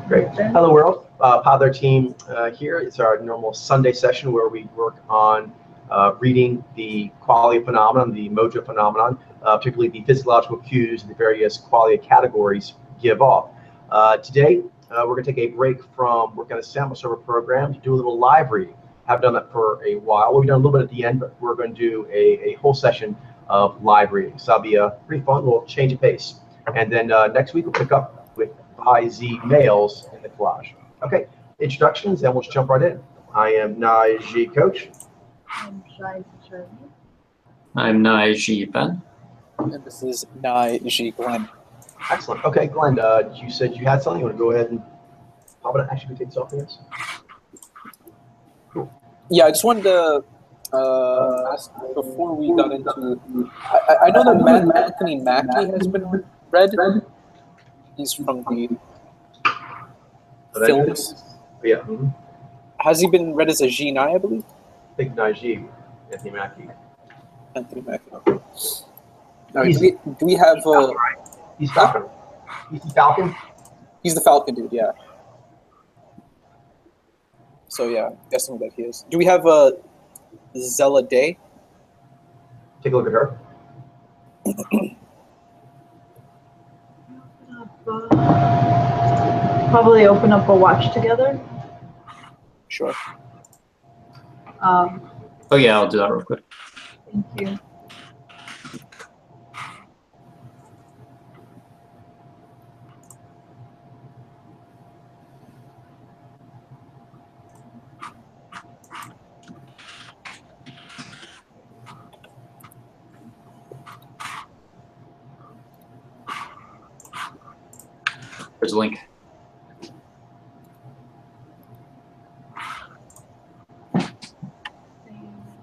Great. Hello, world. Podler team here. It's our normal Sunday session where we work on reading the qualia phenomenon, the mojo phenomenon, particularly the physiological cues the various qualia categories give off. Today, we're going to take a break from working on a sample server program to do a little live reading. Haven't done that for a while. We've done a little bit at the end, but we're going to do a whole session of live reading. So that'll be pretty fun. We'll change the pace. And then next week, we'll pick up with IZ males in the collage. Okay, introductions, and we'll just jump right in. I am Naiji Coach. I'm Shai Charlie. I'm Naiji Ben. And this is Naiji Glenn. Excellent. Okay, Glenn, you said you had something. You want to go ahead and pop it? Actually, we take this off, yes. Cool. Yeah, I just wanted to ask before we got into. I know that Anthony Mackie has been read. He's from the films. Yeah. Has he been read as a G9, I believe? Big Naiji, Anthony Mackie. Anthony Mackie. All right, do we have? He's Falcon. He's the Falcon. He's the Falcon dude, yeah. So yeah, I'm guessing that he is. Do we have Zella Day? Take a look at her. Probably open up a watch together. Sure. Oh yeah, I'll do that real quick. Thank you. There's a link.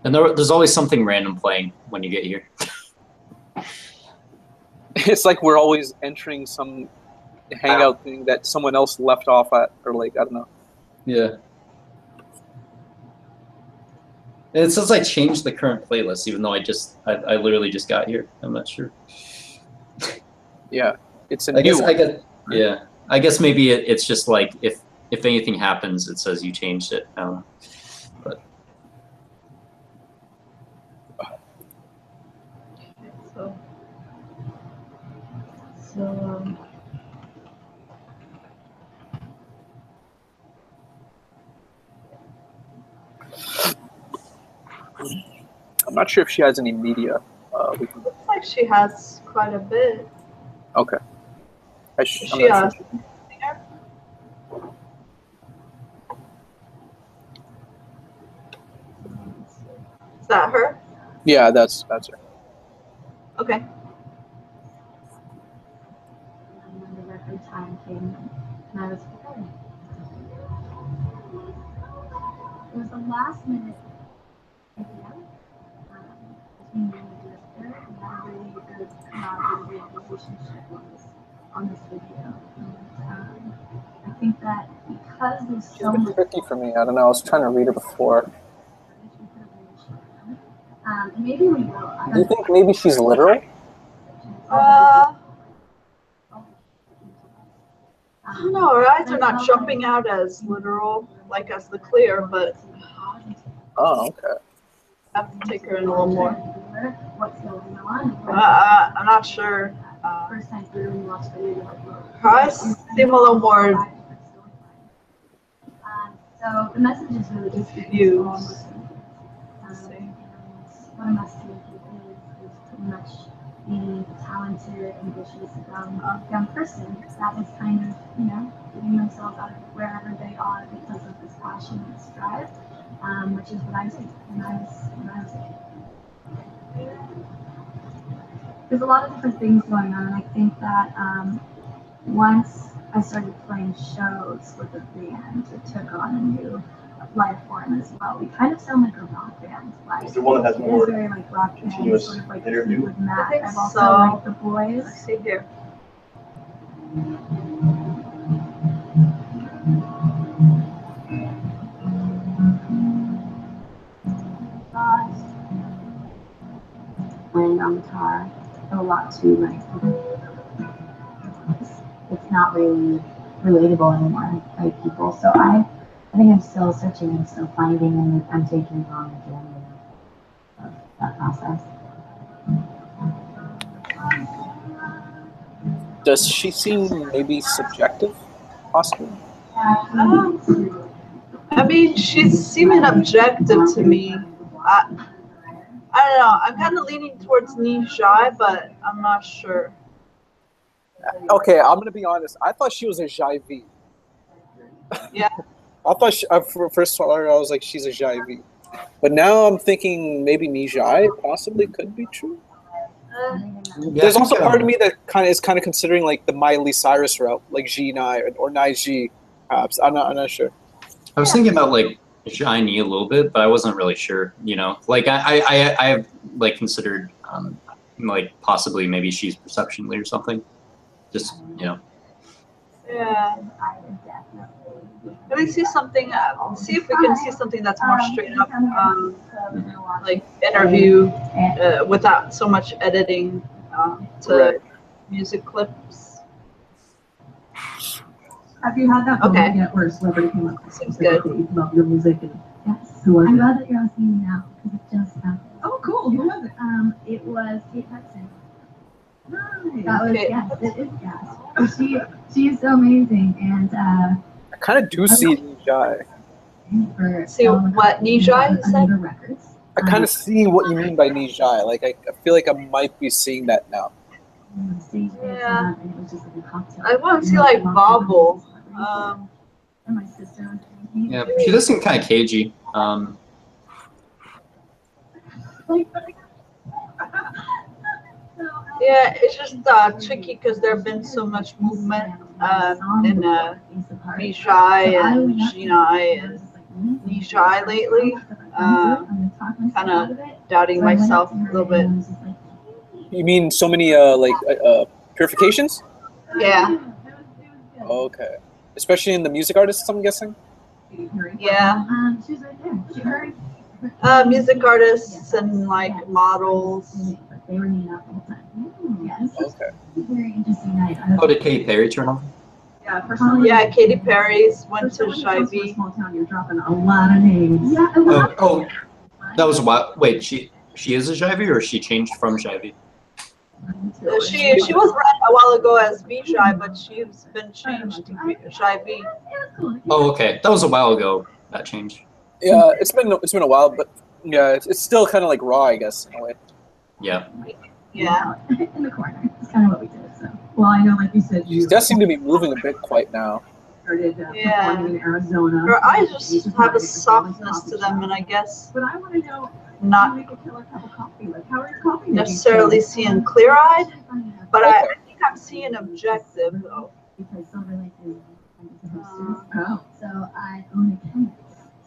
And there's always something random playing when you get here. It's like we're always entering some hangout thing that someone else left off at, or like, I don't know. Yeah. And it says I changed the current playlist, even though I literally just got here. I'm not sure. Yeah, it's a I new guess, yeah. I guess maybe it's just like if anything happens, it says you changed it. I don't know. But I'm not sure if she has any media. Looks like she has quite a bit. Okay. She has. Is that her? Yeah, that's her. Okay. And when the record time came, and I was prepared. It was a last minute idea between me and the director. We had a really good collaborative relationship on this video. And I think that because there's She's so a bit much tricky for me. I don't know. I was trying to read her before. and maybe we will. Do you think maybe she's literal? I don't know. Her eyes are not jumping out as literal, like as the clear, but Oh, okay. I have to take her in a little more. What's going on? I'm not sure. First time through and watched video. Her eyes seem a little more So the message is really just confused. What a message is pretty much being a talented, ambitious young person that is kind of, getting themselves out of wherever they are because of this passion, this drive, which is what I was when I was a kid. There's a lot of different things going on, and I think that once I started playing shows with the band, it took on a new life form as well. We kind of sound like a rock band. Like, Is there one that has more very like rock band, continuous sort of like interview? Fleetwood Mac. I think I've also so. liked the Boys. Let's see here. Playing on guitar, a lot too like it's not really relatable anymore by people. So I think I'm still searching and still finding, and I'm taking on the journey of that process. Does she seem maybe subjective, possibly? I mean, she's seeming objective to me. I don't know. I'm kind of leaning towards Nijai, but I'm not sure. Okay, I'm gonna be honest. I thought she was a Jai-V. Yeah. I thought for first saw her, I was like, she's a Jai-V. But now I'm thinking maybe Nijai possibly could be true. There's also part of me that is kind of considering like the Miley Cyrus route, like G9 or Nai-G, perhaps. I'm not sure. I was thinking about like Shiny a little bit, but I wasn't really sure. You know, like I have like considered like possibly maybe she's perceptionally or something. Just Yeah. Let me see something. See if we can see something that's more straight up, like interview, without so much editing to music clips. Have you had that Okay. yet where a celebrity came up and Seems said good. that you love your music? And Yes. who was I'm it? glad that you're asking me now because it just happened. Oh, cool. Who was it? It was Kate Hudson. Nice. That was Okay. yes, it is yes. She is so amazing, and I kind of do see Nijai. for See what Nijai you said? Under records. I kind of see what you mean by Nijai. Like I feel like I might be seeing that now. Yeah. And it was just like a cocktail. I want to see like Bobble. And my sister was drinking. yeah. She does seem kind of cagey. Yeah, it's just tricky because there have been so much movement in Nijai and Jinai and Nijai lately. Kind of doubting myself a little bit. You mean so many purifications? Yeah, Okay, especially in the music artists, I'm guessing. yeah. She was right there. Music artists and like models. They were neat up all the time. Yes. Okay. Very interesting night. Oh, did Katy Perry turn on? Yeah, for some Yeah, Katy Perry's went to reason, when it comes to a Shivey. small town, you're dropping a lot of names. Yeah, Oh, that was a while. Wait, she is a Jivey or she changed from Jivey? She was run a while ago as Vijay, but she's been changed to Shivey. Oh, okay. That was a while ago. That change. Yeah, it's been a while, but yeah, it's still kind of like raw, I guess, in a way. Yeah. Yeah. in the corner. It's kind of what we did. So. Well, I know, like you said, She you does seem to be moving a bit quite now. started Yeah. performing in Arizona. Her eyes just have a softness to them, and I guess But I want to know how not we could kill a cup of coffee. Like, how are your coffee making necessarily skills? seeing clear-eyed, but I Okay. think I'm seeing objective though. Because Silver Lake is hostess. Oh. So I own a chemist.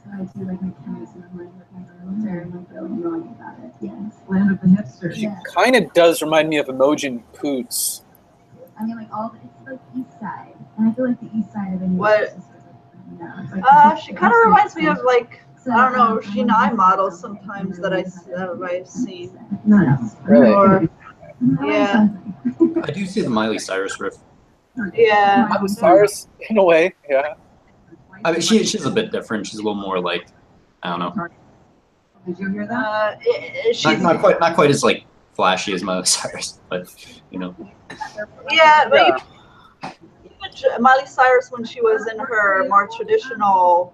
So I do like mechanics and I'm like looking for very like really wrong about it. Yes. Land of the hipsters. Yeah. Kind of does remind me of Emojin Poots. I mean like all it's like east side. And I feel like the east side of Indiana What? is just it's like She kind of reminds me of like so, I don't know um, Shinai models sometimes that I've seen. Nice. Really? Or yeah, I do see the Miley Cyrus riff. yeah. Miley Cyrus, in a way, yeah. I mean, she's a bit different. She's a little more like, I don't know, Did you hear that? She's not quite as like flashy as Miley Cyrus, but you know. yeah, but even Miley Cyrus when she was in her more traditional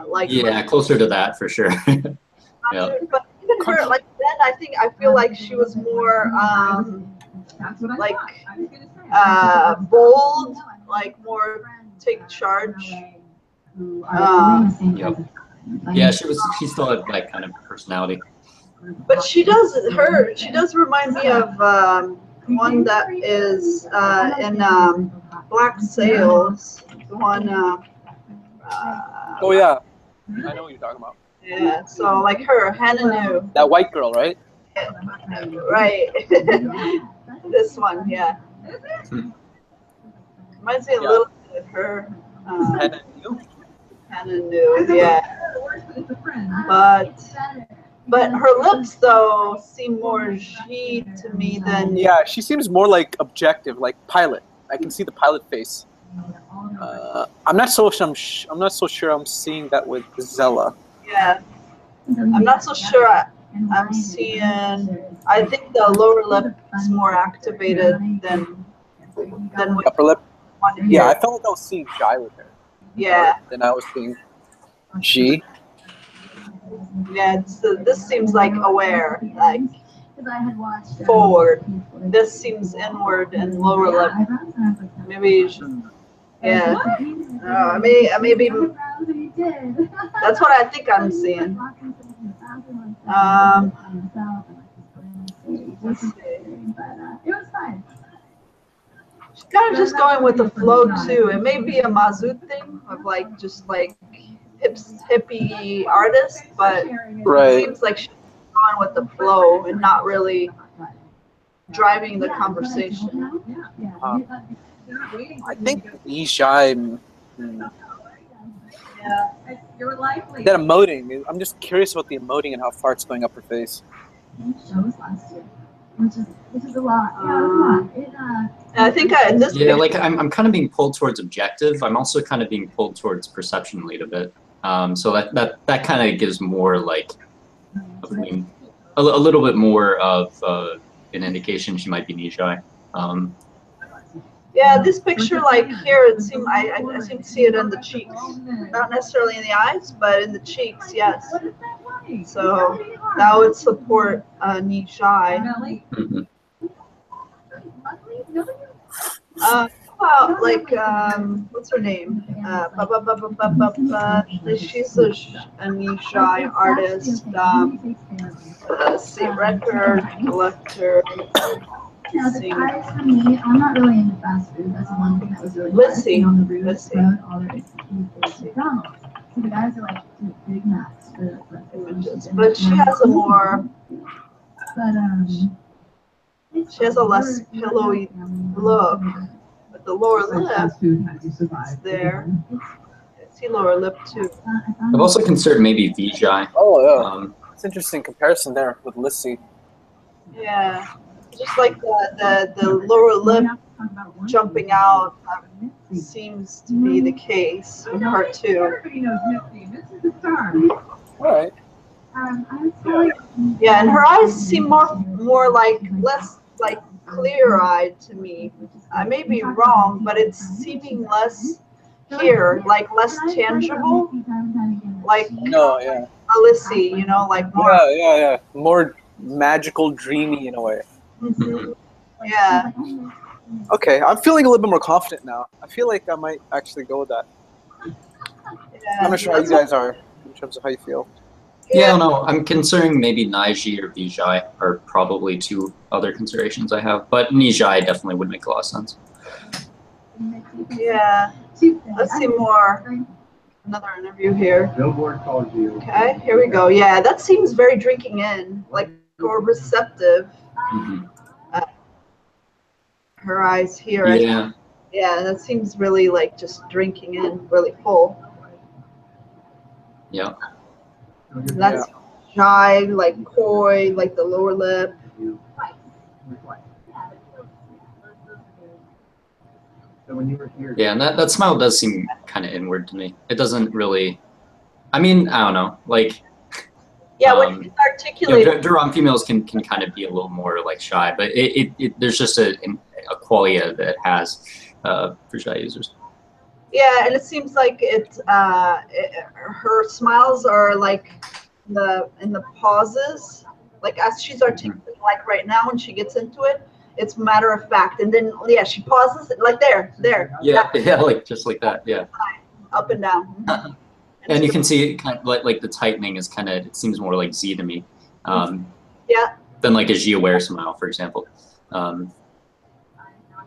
like Yeah, closer to that for sure. Yeah. But even her like then I feel like she was more That's what I like, thought. I was gonna say. bold, like more take charge. Yep. Yeah, she still had that kind of personality. But she does remind me of one that is in Black Sails. The one Oh yeah, I know what you're talking about. yeah, so like her, Hananu. That white girl, right? Right. This one, yeah. Reminds me a little bit of her. And then you? Hananu, yeah. It's a friend. But her lips though seem more G to me than Yeah, she seems more like objective, like pilot. I can see the pilot face. I'm not so sure. I'm not so sure. I'm seeing that with Zella. Yeah. I'm not so sure. I'm seeing. I think the lower lip is more activated than with Upper lip. one here. Yeah, I felt like I was seeing Jai with her. Yeah. Then I was seeing G. Yeah. This seems like aware, like forward. This seems inward and lower lip. Maybe you should. Yeah. Maybe. That's what I think I'm seeing. Let's see. She's kind of just going with the flow too. It may be a Mazut thing of like just like hippie artist, but Right. it seems like she's going with the flow and not really driving the conversation. I think Yishai. Yeah. You're likely. That emoting. I'm just curious about the emoting and how far it's going up her face. Shows last year, which is a lot. I think in this Yeah, like I'm kind of being pulled towards objective. I'm also kind of being pulled towards perception lead a bit. So that kind of gives more like a little bit more of an indication she might be Nijai. Yeah, this picture, like here, it seemed I seem to see it in the cheeks, not necessarily in the eyes, but in the cheeks. Yes. So that would support Nijai. About like what's her name? She's a Nijai artist. Let's see, record collector. I'm not really into fast food. That's one thing that was really Let's see. on the road. All there is to eat is McDonald's. So the guys are like Big Macs for breakfast. But she has a more. But she has a less pillowy look. But the lower lip is there. I see lower lip too. I've also considered maybe Vijay. Oh yeah. It's interesting comparison there with Lissy. Yeah. Just like the lower lip jumping out seems to be the case with her too. Everybody knows Nifty. This is the star. All right. Yeah, and her eyes seem more like less like clear-eyed to me. I may be wrong, but it's seeming less here, like less tangible. Like No, yeah. Alyssy, you know, like more. Yeah. More magical, dreamy in a way. Mm-hmm. Yeah. Okay, I'm feeling a little bit more confident now. I feel like I might actually go with that. I'm not sure how you guys are in terms of how you feel. Yeah, no, I'm considering maybe Naiji or Vijay are probably two other considerations I have, but Nijai definitely would make a lot of sense. Yeah. Let's see more. Another interview here. Billboard calls you. Okay, here we go. Yeah, that seems very drinking in, like or receptive. Mm-hmm. Her eyes here. Yeah. Yeah, that seems really like just drinking in, really full. Yeah. That's shy, like coy, like the lower lip. So when you were here. Yeah, and that smile does seem kind of inward to me. It doesn't really. I mean, I don't know. Like. Yeah, when you articulate. Durham females can kind of be a little more like shy, but there's just a quality that it has for shy users. Yeah, and it seems like her smiles are like in the pauses, like as she's articulating, like right now when she gets into it, it's matter of fact, and then she pauses like there. Yeah, like just like that. Yeah. Up and down. And you can see it kind of like the tightening is kind of, it seems more like Z to me. Yeah. Than like a G aware smile, for example.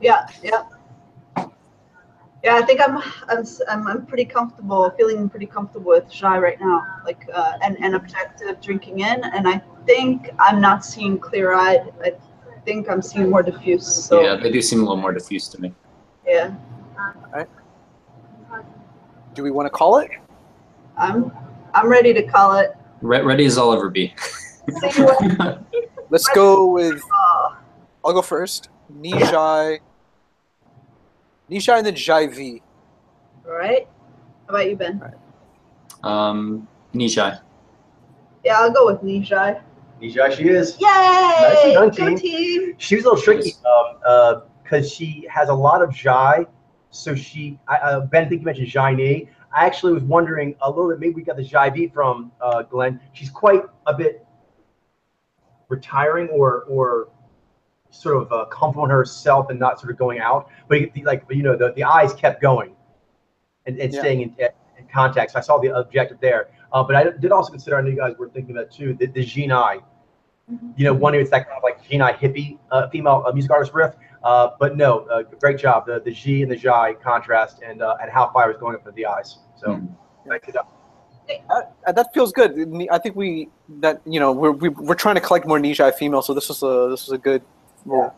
Yeah. Yeah, I think I'm pretty comfortable, feeling pretty comfortable with shy right now, like and objective drinking in, and I think I'm not seeing clear-eyed. I think I'm seeing more diffuse. So. Yeah, they do seem a little more diffuse to me. Yeah. All right. Do we want to call it? I'm ready to call it. Ready as I'll ever be. Let's go with. I'll go first. Nijai and then Jai V. All right. How about you, Ben? Nijai. Yeah, I'll go with Nijai. Nijai, she is. Yay! Nicely done, Go team. She was a little tricky because she has a lot of Jai. So Ben, I think you mentioned Jai-Ni. I actually was wondering a little bit, maybe we got the Jai-V from Glenn. She's quite a bit retiring or sort of comfortable in herself and not sort of going out. But the eyes kept going and staying in contact. So I saw the objective there. But I did also consider, I know you guys were thinking about too, the Jinai. One it's that kind of like Jinai hippie female music artist riff. But no, great job. The G and the Jai contrast and how fire is going up with the eyes. So thank you. That feels good. I think we're trying to collect more Nijai female, so this was a good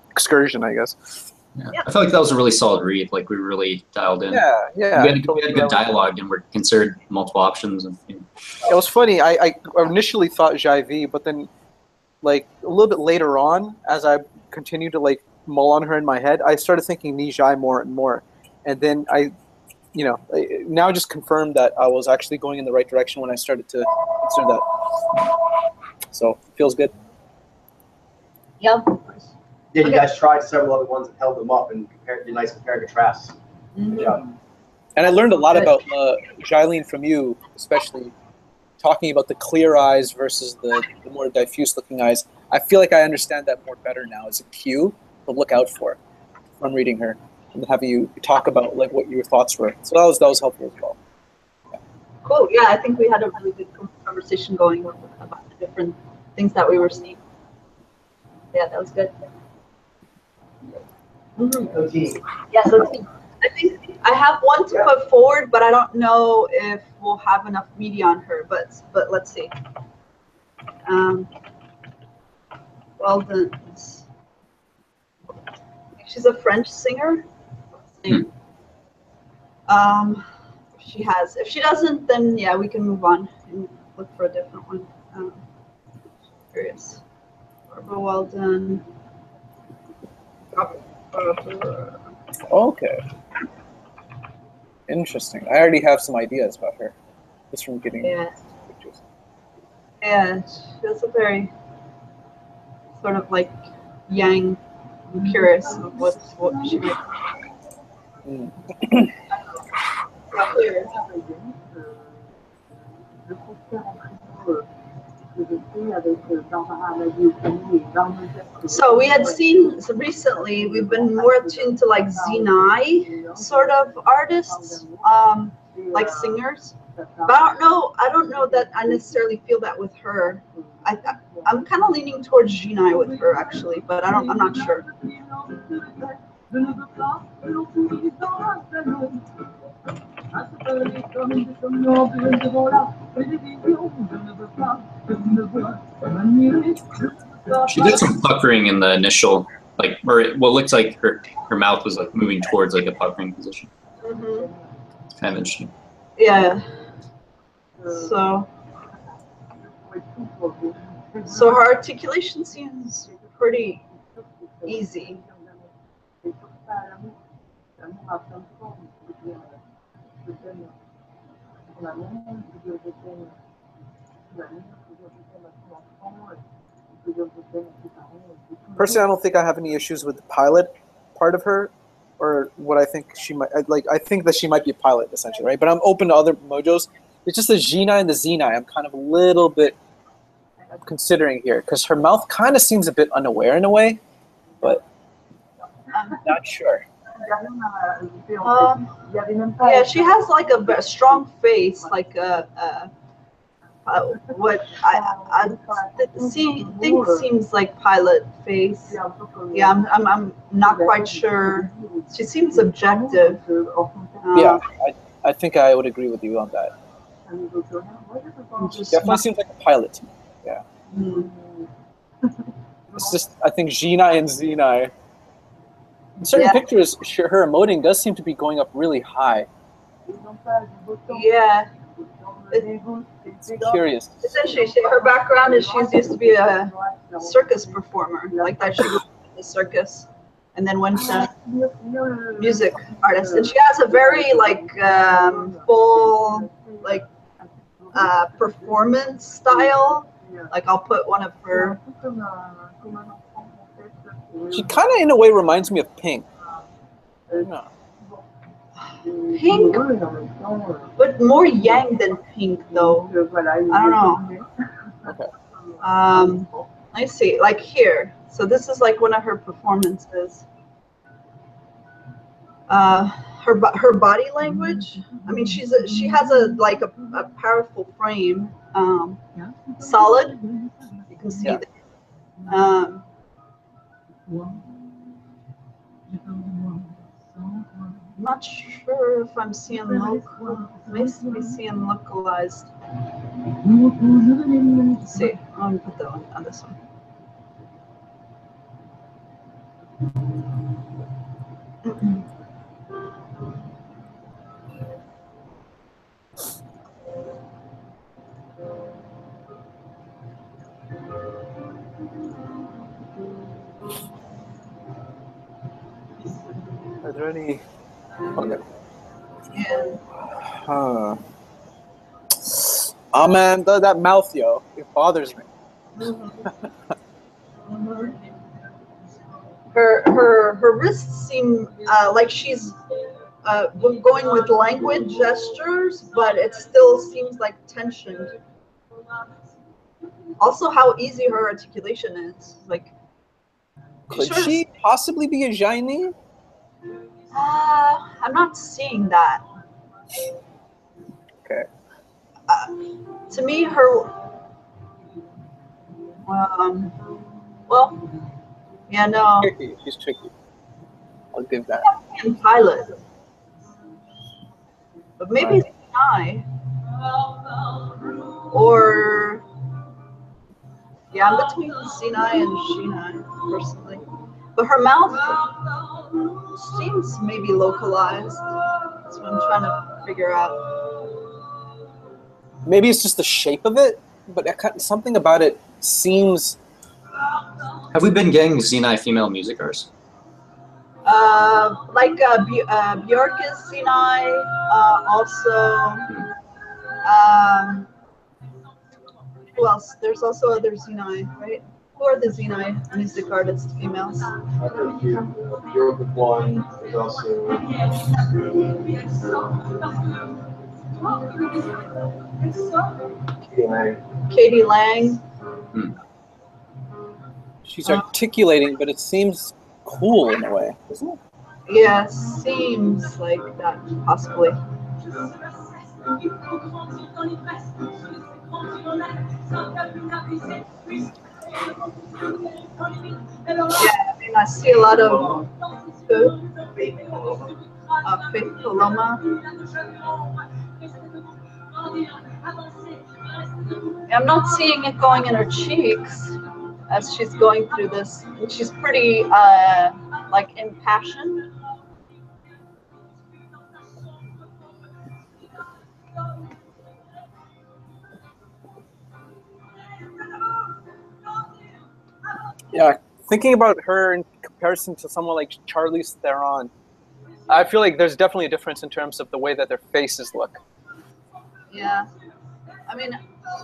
excursion, I guess. Yeah. I feel like that was a really solid read. Like we really dialed in. Yeah. We had good dialogue and we considered multiple options. And it was funny. I initially thought Jai-V, but then like a little bit later on, as I continued to like mull on her in my head, I started thinking Nijai more and more, and then now just confirmed that I was actually going in the right direction when I started to consider that. So it feels good. Yep. Yeah, you guys tried several other ones and held them up and did nice compare and contrast. Good job. And I learned a lot about Jailene from you, especially talking about the clear eyes versus the more diffuse-looking eyes. I feel like I understand that more better now as a cue to look out for from reading her and having you talk about like what your thoughts were. So that was helpful as well. Yeah. Cool. Yeah, I think we had a really good conversation going about the different things that we were seeing. Yeah, that was good. Yeah, so I think I have one to put forward, but I don't know if we'll have enough media on her. But let's see. Well, she's a French singer. If she doesn't, then yeah, we can move on and look for a different one. Curious. Barbara Weldon. Okay. Interesting. I already have some ideas about her, just from getting pictures. Yeah, she has a very sort of like yang. I'm curious of what she might. So we had seen recently, we've been more attuned to like Zinai sort of artists, like singers. But I don't know that I necessarily feel that with her. I'm kind of leaning towards Zinai with her actually, but I'm not sure. She did some puckering in the initial, like, or what looks like her mouth was like moving towards like a puckering position. It's kind of interesting. Yeah. So her articulation seems pretty easy. Personally, I don't think I have any issues with the pilot part of her, or what I think she might like. I think that she might be a pilot essentially, right? But I'm open to other mojos. It's just the Jinai and the Zinai I'm kind of a little bit considering here because her mouth kind of seems a bit unaware in a way, but I'm not sure. Yeah, she has like a strong face, like what I think seems like pilot face. Yeah, I'm not quite sure. She seems objective. Yeah, I think I would agree with you on that. Definitely seems like a pilot to me. Yeah. It's just I think Jinai and Zinai. In certain pictures, her emoting does seem to be going up really high. Yeah. It's curious. Essentially, her background is she used to be a circus performer, like that she was in the circus, and then went to music artist. And she has a very like full like performance style. Like I'll put one of her. She kind of, in a way, reminds me of Pink. No. Pink, but more yang than Pink, though. I don't know. Okay. Let's see, like here. So this is like one of her performances. Her body language. I mean, she has a powerful frame. Solid. You can see that. I'm not sure if I'm seeing localized. Let's see. I'm gonna put that one on this one. Are there any? Okay. Yeah. Oh man, that mouth, yo, it bothers me. Her wrists seem like she's going with languid gestures, but it still seems like tension. Also, how easy her articulation is. Like, could she possibly be a Jaini? I'm not seeing that. Okay. To me, her. Well, yeah, no. She's tricky. I'll give that. Pilot, but maybe Sinai, or yeah, I'm between Sinai and Shina personally. But her mouth seems maybe localized. That's what I'm trying to figure out. Maybe it's just the shape of it, but something about it seems. Have we been getting Sinai female music artists? Bjork is Sinai. Also, who else? There's also other Sinai, right? Who are the Sinai music artists, females? Bjork with one. There's also. Katie Lang. She's articulating, but it seems cool in a way, isn't it? Yeah, seems like that, possibly. Yeah, I mean, I see a lot of Faith Paloma. I'm not seeing it going in her cheeks as she's going through this. She's pretty like impassioned. Yeah, thinking about her in comparison to someone like Charlize Theron, I feel like there's definitely a difference in terms of the way that their faces look. Yeah, I mean,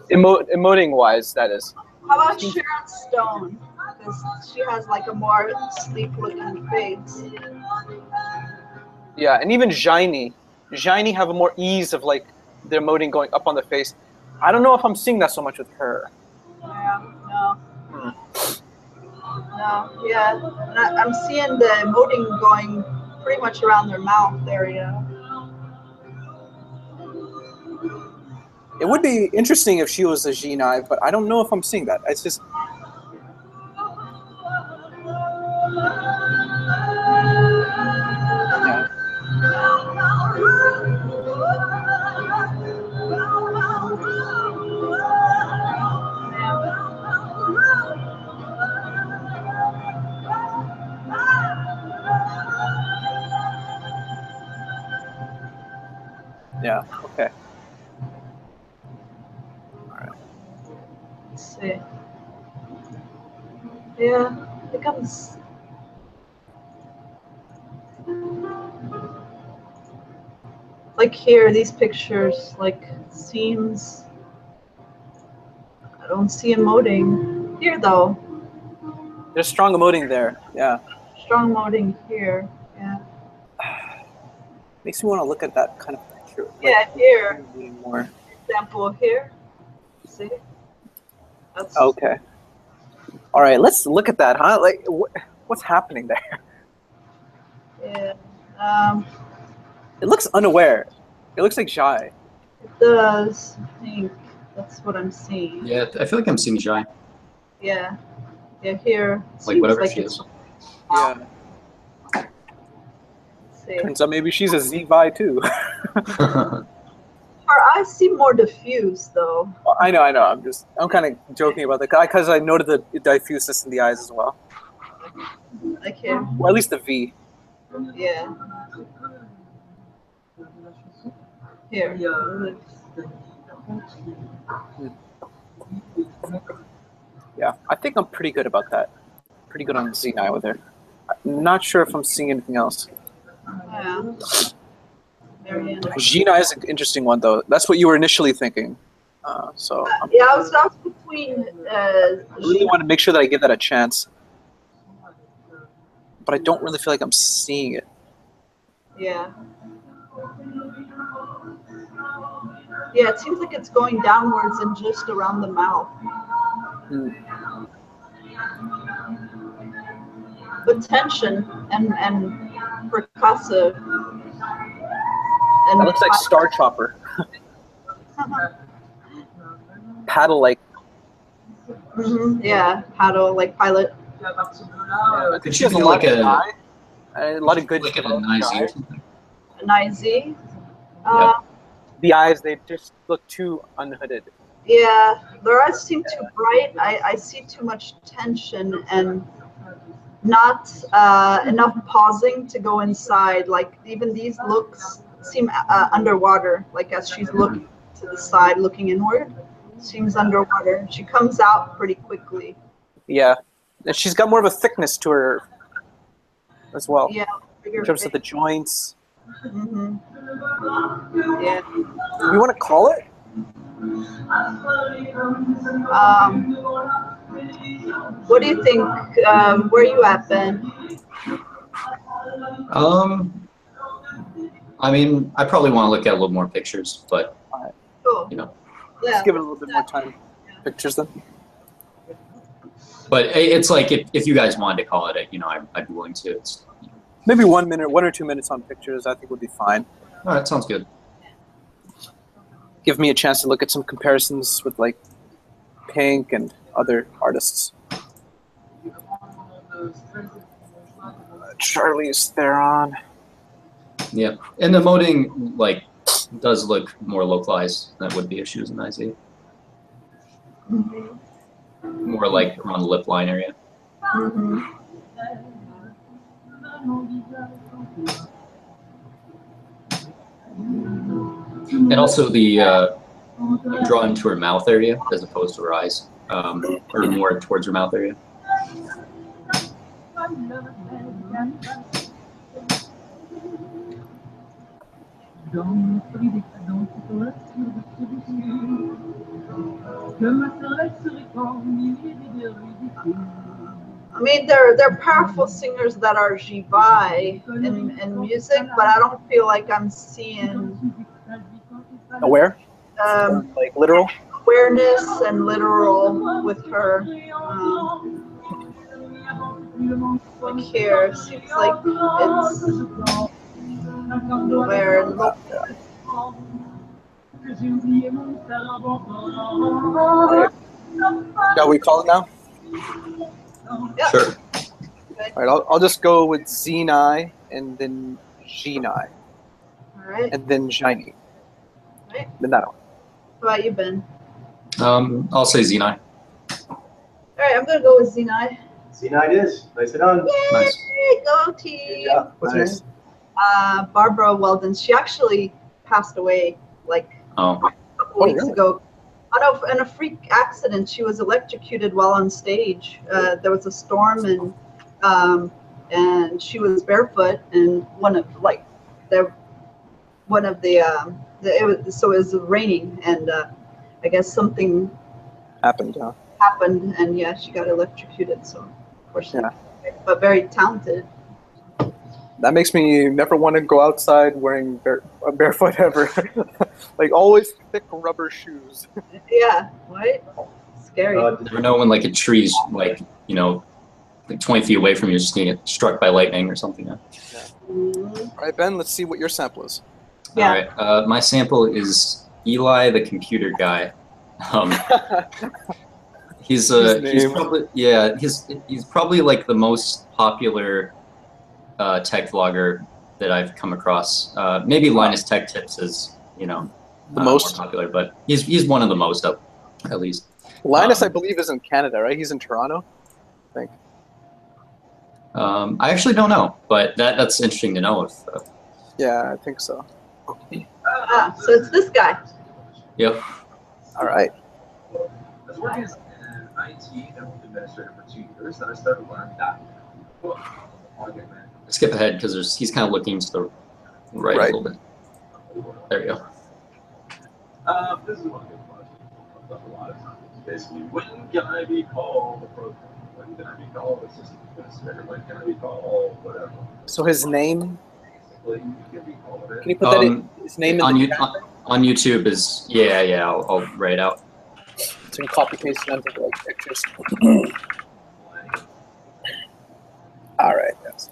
emoting wise, that is. How about Sharon Stone? Because she has like a more sleep-looking face. Yeah, and even Jaini have a more ease of like their emoting going up on the face. I don't know if I'm seeing that so much with her. Yeah, no. No, yeah. And I'm seeing the emoting going pretty much around their mouth area. It would be interesting if she was a Jaini, but I don't know if I'm seeing that. It's just. Yeah, okay. Alright. Let's see. Yeah, I think Like here, these pictures, like, seems, I don't see emoting here though. There's strong emoting there. Yeah. Strong emoting here, yeah. Makes me want to look at that kind of picture. Yeah, here. More. Example here. See? That's Okay. All right, let's look at that, huh? Like, what's happening there? Yeah. It looks unaware. It looks like shy. It does. I think that's what I'm seeing. Yeah, I feel like I'm seeing shy. Yeah. Yeah, here. Like whatever like she is. Yeah. Let's see. Turns out maybe she's a Z-Vi too. Her eyes seem more diffuse though. I know. I'm kind of joking about that because I noted the diffuseness in the eyes as well. Like here. Or at least the V. Yeah. Here. Yeah, I think I'm pretty good about that. Pretty good on Z9 with her. I'm not sure if I'm seeing anything else. Yeah. Gina is an interesting one though. That's what you were initially thinking. So yeah, I was between. I really want to make sure that I give that a chance, but I don't really feel like I'm seeing it. Yeah. Yeah, it seems like it's going downwards and just around the mouth. With tension and percussive. And that looks like Star Chopper. Paddle like. Yeah, paddle like pilot. Could she feel like a lot of good like an IZ or something? An IZ? The eyes, they just look too unhooded. Yeah, their eyes seem too bright. I see too much tension and not enough pausing to go inside. Like even these looks seem underwater, like as she's looking to the side, looking inward. Seems underwater. She comes out pretty quickly. Yeah, and she's got more of a thickness to her as well. Yeah, in terms of the joints. Mm-hmm. Yeah. You want to call it? What do you think? Where are you at, Ben? I mean, I probably want to look at a little more pictures, but Cool. you know. Yeah. Let's give it a little bit more time. Pictures then. But it's like if you guys wanted to call it, you know, I'd be willing to. It's, maybe 1 minute, 1 or 2 minutes on pictures, I think would be fine. All right, sounds good. Give me a chance to look at some comparisons with like Pink and other artists. Charlize Theron. Yeah, and the emoting like does look more localized. That would be issues in IZ. Mm-hmm. More like around the lip line area. Mm-hmm. And also the draw into her mouth area as opposed to her eyes, or more towards her mouth area. I mean, they're powerful singers that are Jibai in music, but I don't feel like I'm seeing Aware? Like literal? Awareness and literal with her. Like here, seems like it's aware and look. Shall we call it now? Yeah. Sure. Okay. All right, I'll just go with Zenai and then Ginai. All right. And then Shiny. All right. Then that one. How about you, Ben? I'll say Zenai. All right, I'm gonna go with Zenai. C9 it is. Nicely done. Yay! Nice. Go team! Yeah. What's her Nice. name? Barbara Weldon. She actually passed away like Oh, a couple weeks really? ago. In a freak accident, she was electrocuted while on stage. There was a storm and she was barefoot and one of like there one of the it was raining, and I guess something Happened, huh? happened, and yeah, she got electrocuted. So unfortunately, but very talented. That makes me never want to go outside wearing barefoot ever. Like always thick rubber shoes. Yeah, right. Scary. You never know when like a tree's like, you know, like 20 feet away from you, just gonna get struck by lightning or something. Yeah. Mhm. All right, Ben, let's see what your sample is. Yeah. All right. My sample is Eli, the computer guy. He's probably like the most popular tech vlogger that I've come across. Maybe Linus Tech Tips is, you know, The most? more popular, but he's one of the most up, at least. Linus, I believe, is in Canada, right? He's in Toronto, I think. I actually don't know, but that's interesting to know. If Yeah, I think so. So it's this guy. Yep. All right. As working as an IT administrator for 2 years, then I started learning that. Skip ahead because he's kind of looking to the right a little bit. There you go. This is one good question. I've done a lot of times. Basically, when can I be called a program? When can I be called a system administrator? When can I be called whatever? So his name? Basically, you can be called it. Can you put that in his name on in the chat? On YouTube is I'll write it out. So you copy paste it onto like pictures. All right. Yes.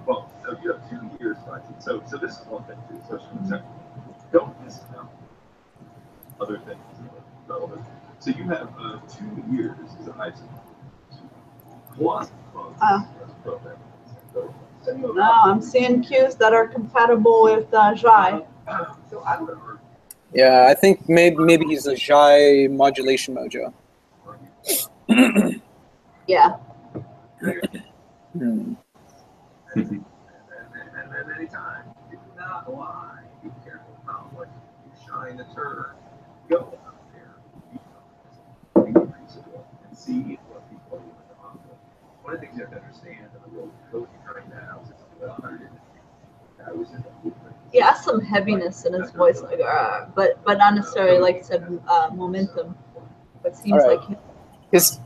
Well, so you have 2 years of IT. So this is one thing too, especially in tech. Don't discount other things relevant. So you have 2 years as an IT plus program. No, I'm seeing cues that are compatible with Jai. So I don't know. Yeah, I think maybe he's a Jai modulation mojo. Yeah. And anytime, do not lie. Be careful how much you shine the turd. Go out there, be reasonable, and see what people are doing in the hospital. One of the things you have to understand in the world of coaching right now is it's about 100 I was in the movement. He has some heaviness in his voice, like but not necessarily like you said momentum. But seems like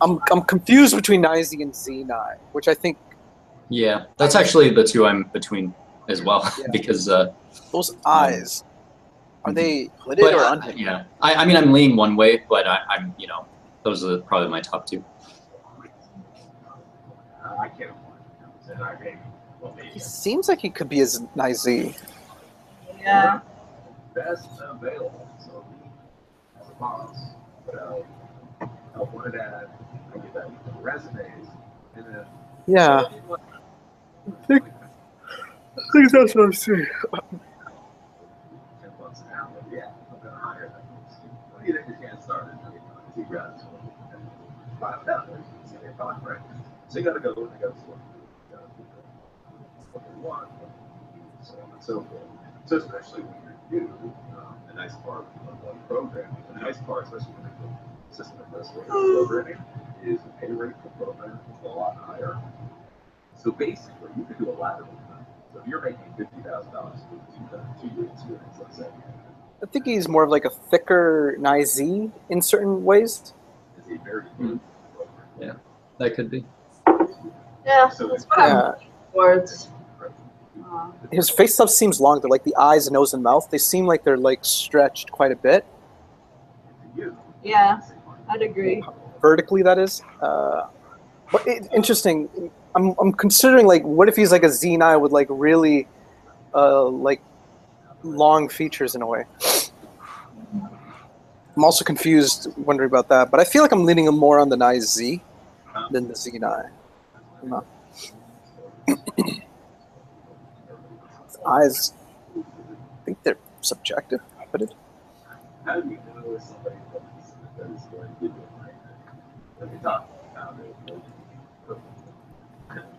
I'm confused between Nizy and Z9, which I think. Yeah, that's actually the two I'm between as well, because those eyes, are they hooded or unhooded? Yeah, I mean I'm leaning one way, but I'm those are probably my top two. I can't afford it. He seems like he could be as Nizy. Yeah. Best available. So as a boss, I wanted to add, I get that resumes, and then yeah. I think that's what I'm saying. 10 bucks an hour. Yeah, I'm gonna hire them. What do you think you can't start it? Two grads. $5. See, they thought, right? So you gotta go and they gotta sort what they want, so on and so forth. So especially when you're new, the nice part of programming, the nice part, especially when you're system administrator programming, is the pay rate for programming is a lot higher. So basically, you can do a lateral cut. So if you're making $50,000 for 2 years experience, let's say. I think he's more of like a thicker Nizy in certain ways. Is a very good Yeah, that could be. Yeah, that's what I'm towards. His face stuff seems longer, like the eyes, nose, and mouth. They seem like they're like stretched quite a bit. Yeah, I'd agree. Vertically, that is. But interesting. I'm considering like, what if he's like a Z9 with like really, like, long features in a way. I'm also confused, wondering about that. But I feel like I'm leaning more on the Nizy than the Z9. Eyes, I think they're subjective. But how do you know if somebody that is going to give you a nightmare? When you talk about it,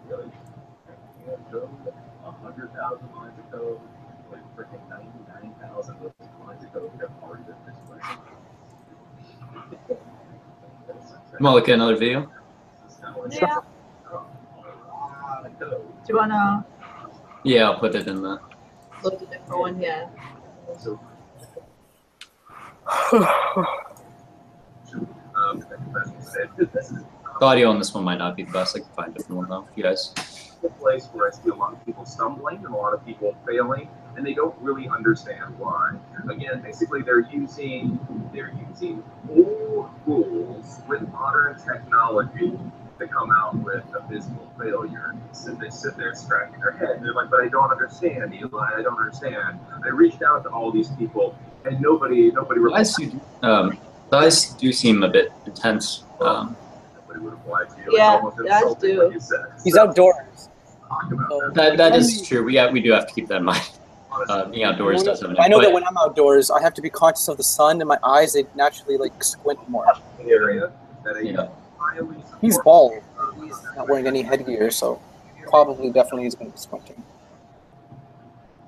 really, you have code, 100,000 lines of code, like freaking 99,000 of those lines of code have already been explained. Come on, look at another video. Yeah. Do you wanna? Yeah, I'll put it in the. Look at it for one, yeah. So, The audio on this one might not be the best. I can find a different one though, if you guys. a place where I see a lot of people stumbling and a lot of people failing, and they don't really understand why. Again, basically they're using old tools with modern technology to come out with abysmal failure. So they sit there scratching their head and they're like, but I don't understand, Eli, I don't understand. I reached out to all these people and nobody replied. Guys do seem a bit intense. Nobody would reply to you. Yeah, It's almost guys insulting do. what you said. He's So, outdoors. talk about That is true. We do have to keep that in mind. Being outdoors does have an I know that impact. when I'm outdoors, I have to be conscious of the sun, and my eyes, they naturally like squint more. the area that a Yeah. highly He's bald. He's not wearing any headgear, so probably definitely he's going to be squinting.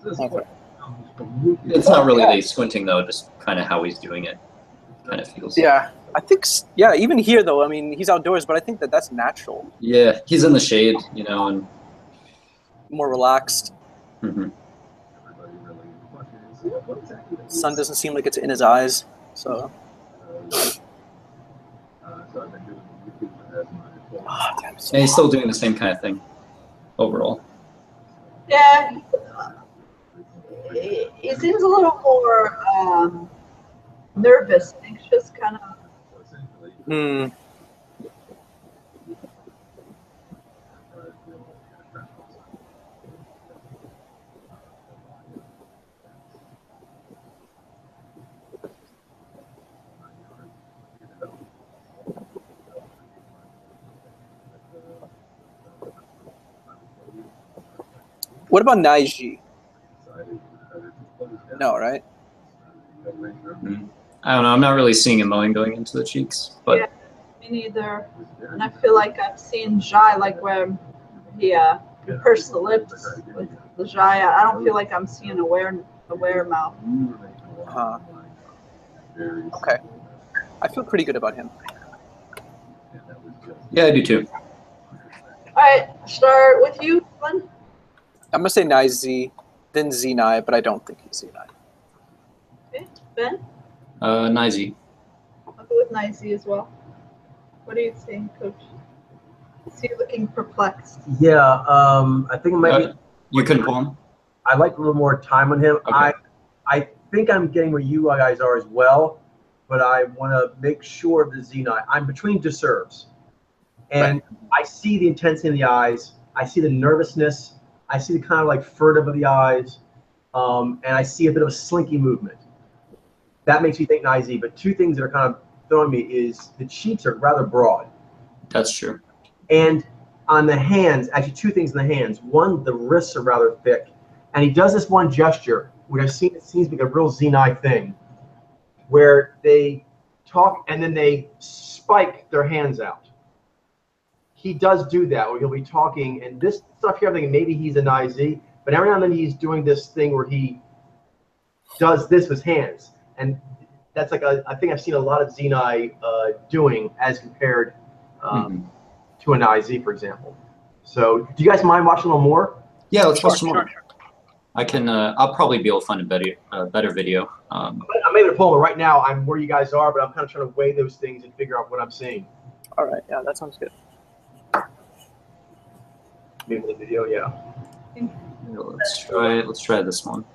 Okay. It's not really the squinting though, just kind of how he's doing it. Kind of feels. Yeah, I think. Yeah, even here though, I mean, he's outdoors, but I think that that's natural. Yeah, he's in the shade, you know, and. More relaxed. Mm-hmm. Sun doesn't seem like it's in his eyes, so. Oh, damn, And he's still doing the same kind of thing, overall. Yeah. He seems a little more nervous, anxious, kind of. Hmm. What about Naiji? No, right? I don't know. I'm not really seeing a mowing going into the cheeks, but Yeah, me neither. And I feel like I've seen Jai, like where he pursed the lips with the Jai. I don't feel like I'm seeing aware mouth. Okay. I feel pretty good about him. yeah, I do too. All right, start with you, Glenn. I'm gonna say Naizi, then Zenai, but I don't think he's Zenai. Okay, Ben. Nizy. I'll go with Nicey as well. What do you think, Coach? See you looking perplexed. Yeah, I think it might be. You couldn't pull him? I'd like a little more time on him. Okay. I think I'm getting where you guys are as well, but I want to make sure of the Zenai. I'm between deserves. And I see the intensity in the eyes. I see the nervousness. I see the kind of like furtive of the eyes. And I see a bit of a slinky movement. That makes me think Nizy. But two things that are kind of throwing me is the cheeks are rather broad. That's true. And on the hands, actually two things in the hands. One, the wrists are rather thick. And he does this one gesture, which I've seen, it seems like a real Zenai thing, where they talk and then they spike their hands out. He does do that, where he'll be talking, and this stuff here, I'm thinking maybe he's an IZ, but every now and then he's doing this thing where he does this with his hands. And that's like, I think I've seen a lot of Zenai doing as compared to an IZ, for example. So do you guys mind watching a little more? Yeah, let's watch some more. I can. I'll probably be able to find a better video. I'm able to pull it right now. I'm where you guys are, but I'm kind of trying to weigh those things and figure out what I'm seeing. All right, yeah, that sounds good. Maybe the video, yeah. Let's try it. Let's try this one.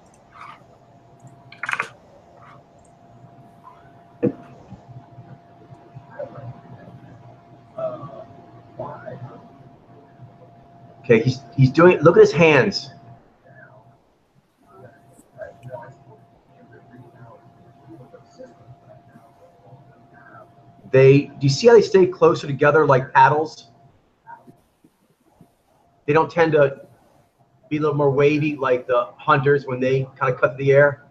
Okay, he's doing. Look at his hands. Do you see how they stay closer together like paddles? They don't tend to be a little more wavy like the hunters when they kind of cut through the air.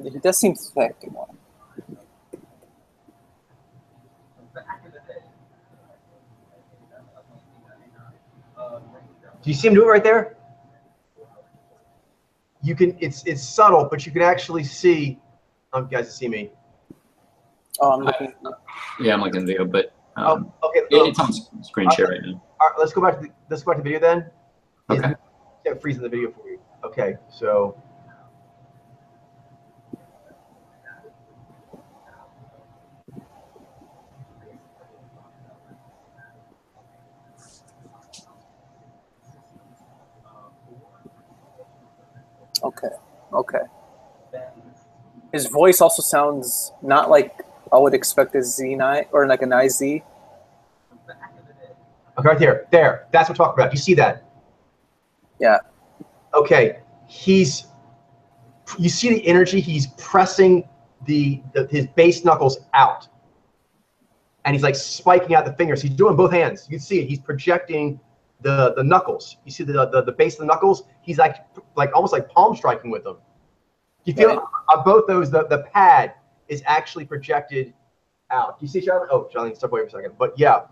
He does seem thick. Do you see him do it right there? You can. It's subtle, but you can actually see. You guys see me. Oh, I'm looking. Yeah, I'm looking at the video, but okay. it's on screen share right now. All right, let's go back to the video then. Okay. Yeah, freezing the video for you. Okay, so. Okay. Okay. His voice also sounds not like I would expect a Z9 or like an IZ. Okay, right there. There. That's what we're talking about. You see that? Yeah. Okay. You see the energy? He's pressing his base knuckles out. And he's like spiking out the fingers. He's doing both hands. You can see it. He's projecting the knuckles. You see the base of the knuckles? He's like almost like palm striking with them. You feel on both those, the pad is actually projected out. You see, Charlene? Oh, Charlene, step away for a second. But yeah,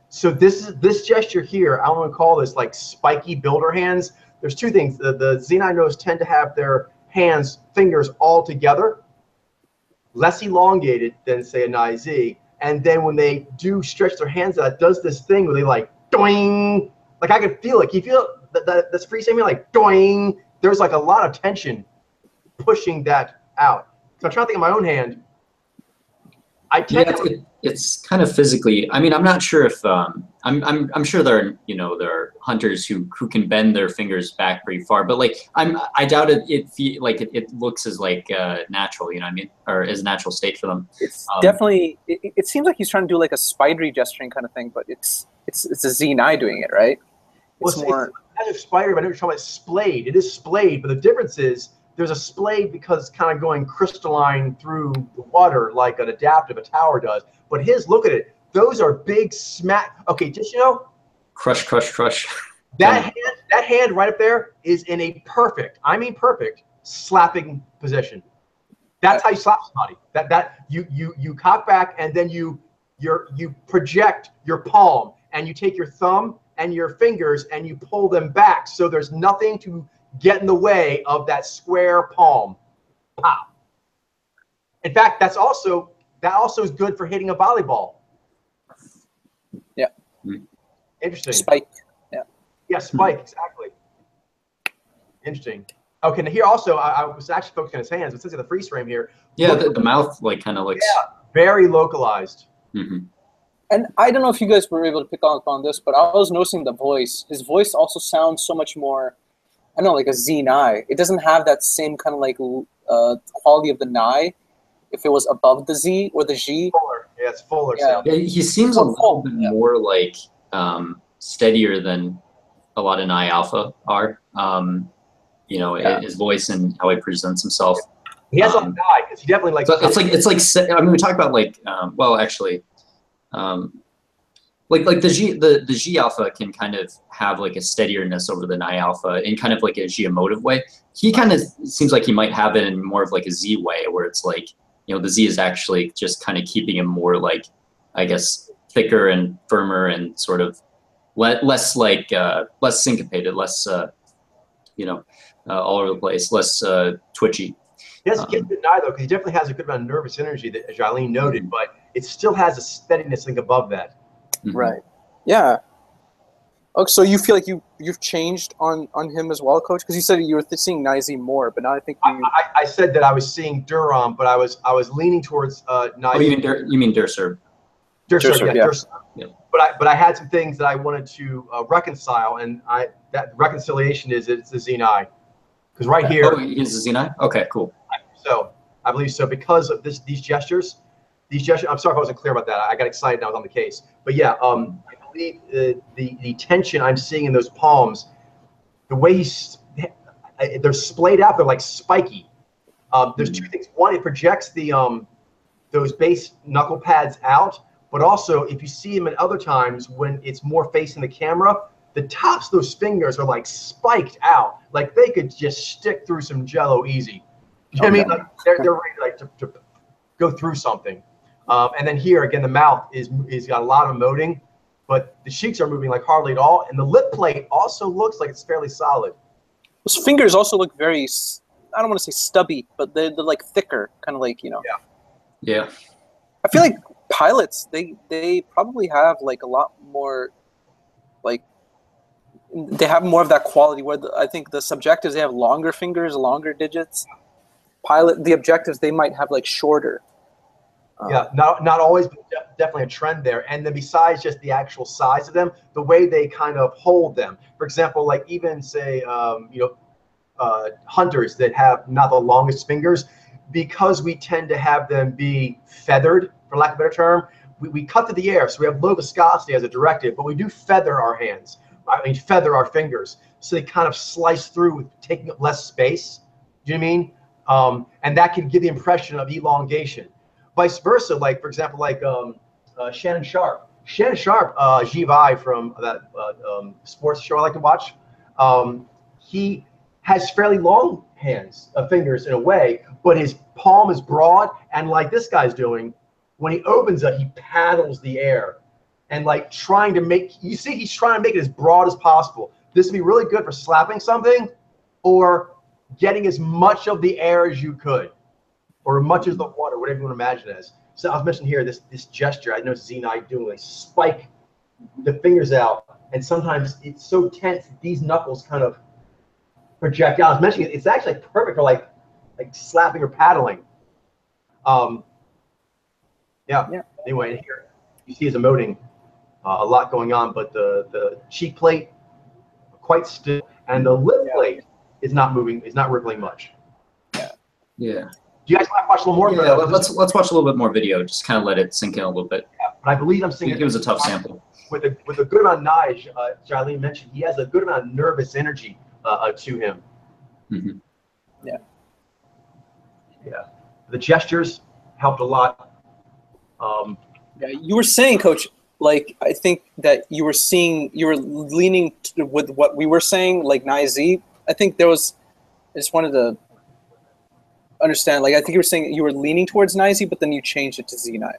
so this gesture here, I want to call this like spiky builder hands. There's two things. The Z9 Nos tend to have their fingers all together, less elongated than say an IZ. And then when they do stretch their hands out, it does this thing where they like doing. Like I can feel it. Can you feel that's free saving like doing? There's like a lot of tension pushing that out. So I'm trying to think of my own hand. It's kind of physically. I mean, I'm not sure if I'm sure there are hunters who can bend their fingers back pretty far, but like I doubt it looks as like natural, you know what I mean, or as a natural state for them. It's definitely. It seems like he's trying to do like a spidery gesturing kind of thing, but it's a Z9 doing it, right? It's more kind of spider, but I know you're talking about splayed. It is splayed, but the difference is there's a splayed because it's kind of going crystalline through the water like an adaptive, a tower does. But look at it. Those are big smack. Okay, just crush. That hand right up there is in a perfect slapping position. That's how you slap somebody. That you cock back and then you project your palm and you take your thumb and your fingers and you pull them back so there's nothing to get in the way of that square palm. Pow. In fact, that also is good for hitting a volleyball. Yeah. Interesting. Spike. Yeah. Yeah, spike, exactly. Interesting. Okay, now here also, I was actually focusing on his hands, but since the freeze frame here. Yeah, the mouth like kind of looks. Yeah, very localized. Mm-hmm. And I don't know if you guys were able to pick up on this, but I was noticing the voice. His voice also sounds so much more, I don't know, like a Z9. It doesn't have that same kind of like quality of the Nai if it was above the Z or the G. Fuller. Yeah, it's fuller. Yeah. Yeah, he seems a little bit more like steadier than a lot of Nai Alpha are. His voice and how he presents himself. He has a Nai because he definitely likes. So it's like I mean, we talk about like like the G Alpha can kind of have like a steadierness over the Nai Alpha in kind of like a G emotive way. He kind of seems like he might have it in more of like a Z way, where it's like, the Z is actually just kind of keeping him more like, I guess, thicker and firmer and sort of less like less syncopated, less all over the place, less twitchy. He doesn't get good Nai though, because he definitely has a good amount of nervous energy that Jarlene noted, but it still has a steadiness thing above that. Mm-hmm. Right. Yeah. Okay, so you feel like you've changed on him as well, Coach? Because you said you were seeing Nizy more, but now I think I said that I was seeing Durham, but I was leaning towards Nizy. Oh, you mean Durser? Durser, yeah. Durser. Yeah. But I had some things that I wanted to reconcile, and that reconciliation is it's the Z9, because right here. Oh, is the Z9? Okay, cool. So I believe so because of these gestures. I'm sorry if I wasn't clear about that. I got excited and I was on the case. But yeah, I believe the tension I'm seeing in those palms, the way they're splayed out, they're like spiky. There's two things. One, it projects those base knuckle pads out, but also if you see them at other times when it's more facing the camera, the tops of those fingers are like spiked out, like they could just stick through some Jello easy. You know what I mean? Like they're ready like to go through something. And then here again, the mouth is got a lot of emoting, but the cheeks are moving like hardly at all, and the lip plate also looks like it's fairly solid. Those fingers also look very, I don't want to say stubby, but they're like thicker, kind of like Yeah. I feel like pilots, they probably have like a lot more, like they have more of that quality. Where I think the subjectives, they have longer fingers, longer digits. The objectives, they might have like shorter. Yeah, not always, but definitely a trend there. And then besides just the actual size of them, the way they kind of hold them. For example, like even say, hunters that have not the longest fingers, because we tend to have them be feathered, for lack of a better term, we cut to the air. So we have low viscosity as a directive, but we do feather our hands. I mean, feather our fingers. So they kind of slice through with taking up less space. Do you know what I mean? And that can give the impression of elongation. Vice versa, like for example, like Shannon Sharp, Givi from that sports show I like to watch. He has fairly long fingers in a way, but his palm is broad, and like this guy's doing, when he opens it, he paddles the air, and like trying to make, you see, he's trying to make it as broad as possible. This would be really good for slapping something, or getting as much of the air as you could, or much as the water, whatever you want to imagine it as. So I was mentioning here this gesture. I know Z9 doing, like spike the fingers out, and sometimes it's so tense that these knuckles kind of project out. I was mentioning it's actually perfect for like slapping or paddling. Yeah. Anyway, here you see his emoting, a lot going on, but the cheek plate quite still, and the lip plate is not moving, is not rippling much. Yeah. Do you guys want to watch a little more? Yeah, let's watch a little bit more video. Just kind of let it sink in a little bit. Yeah, but I believe I'm seeing it was a tough sample. With a good amount of Nige, Charlene mentioned, he has a good amount of nervous energy to him. Mm-hmm. Yeah. The gestures helped a lot. Yeah, you were saying, Coach, like I think that you were leaning with what we were saying, like Naiz. I think there was. I just wanted to understand. Like I think you were saying you were leaning towards Naiz, but then you changed it to Z9,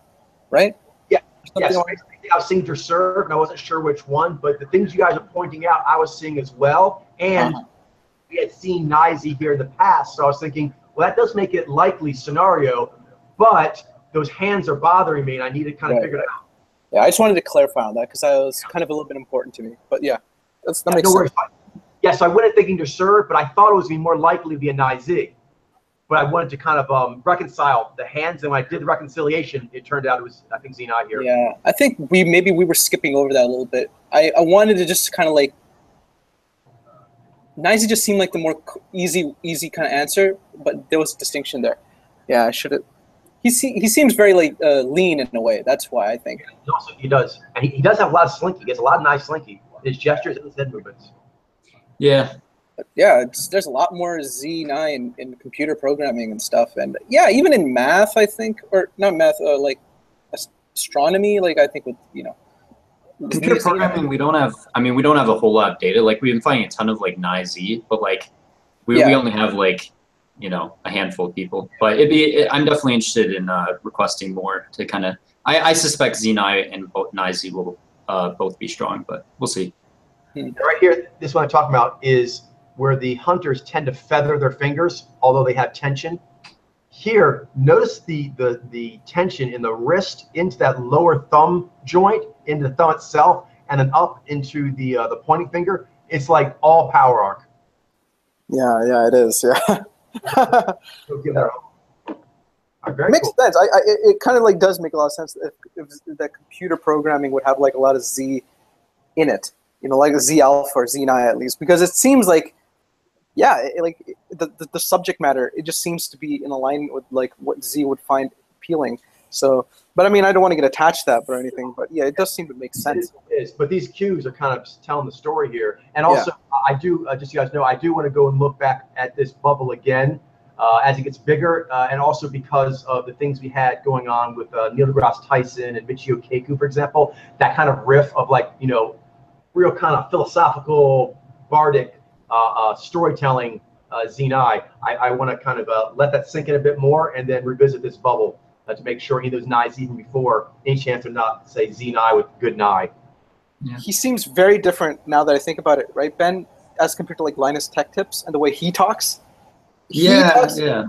right? Yeah. Yes. I was seeing your serve, and I wasn't sure which one, but the things you guys are pointing out, I was seeing as well. And we had seen Naiz here in the past, so I was thinking, well, that does make it likely scenario, but those hands are bothering me, and I need to kind of figure it out. Yeah, I just wanted to clarify on that because that was kind of a little bit important to me. But yeah, that makes sense. Yes, I went in thinking to serve, but I thought it was more likely to be a Naiz. But I wanted to kind of reconcile the hands, and when I did the reconciliation, it turned out it was, I think, Xeni here. Yeah, I think maybe we were skipping over that a little bit. I wanted to just kind of like, Naiz just seemed like the more easy kind of answer, but there was a distinction there. Yeah, I should have. He seems very like lean in a way. That's why I think. He does, and he does have a lot of slinky. He gets a lot of nice slinky. His gestures and his head movements. Yeah. Yeah, there's a lot more Z9 in computer programming and stuff, and yeah, even in math, I think, or not math, like astronomy. Like I think with computer programming, we don't have. I mean, we don't have a whole lot of data. Like we've been finding a ton of like Naiz, but like we only have like a handful of people. But I'm definitely interested in requesting more to kind of. I suspect Xeni and Naiz will both be strong, but we'll see. Right here, this one I'm talking about is where the hunters tend to feather their fingers, although they have tension. Here, notice the tension in the wrist into that lower thumb joint, into the thumb itself, and then up into the pointing finger. It's like all power arc. Yeah, it is. Yeah. Makes sense. It kind of like does make a lot of sense if that computer programming would have like a lot of Z in it, like a Z alpha or Z9 at least, because it seems like, like the subject matter, it just seems to be in alignment with like what Z would find appealing. So, but I mean, I don't want to get attached to that or anything, but yeah, it does seem to make sense. It is. But these cues are kind of telling the story here. And also, I do, just so you guys know, I do want to go and look back at this bubble again as it gets bigger, and also because of the things we had going on with Neil deGrasse Tyson and Michio Kaku, for example, that kind of riff of like, real kind of philosophical, bardic storytelling Xeni. I want to kind of let that sink in a bit more and then revisit this bubble to make sure any of those Nai's even before, any chance of not say Xeni with good Nai. Yeah. He seems very different now that I think about it, right, Ben? As compared to like Linus Tech Tips and the way he talks. Yeah,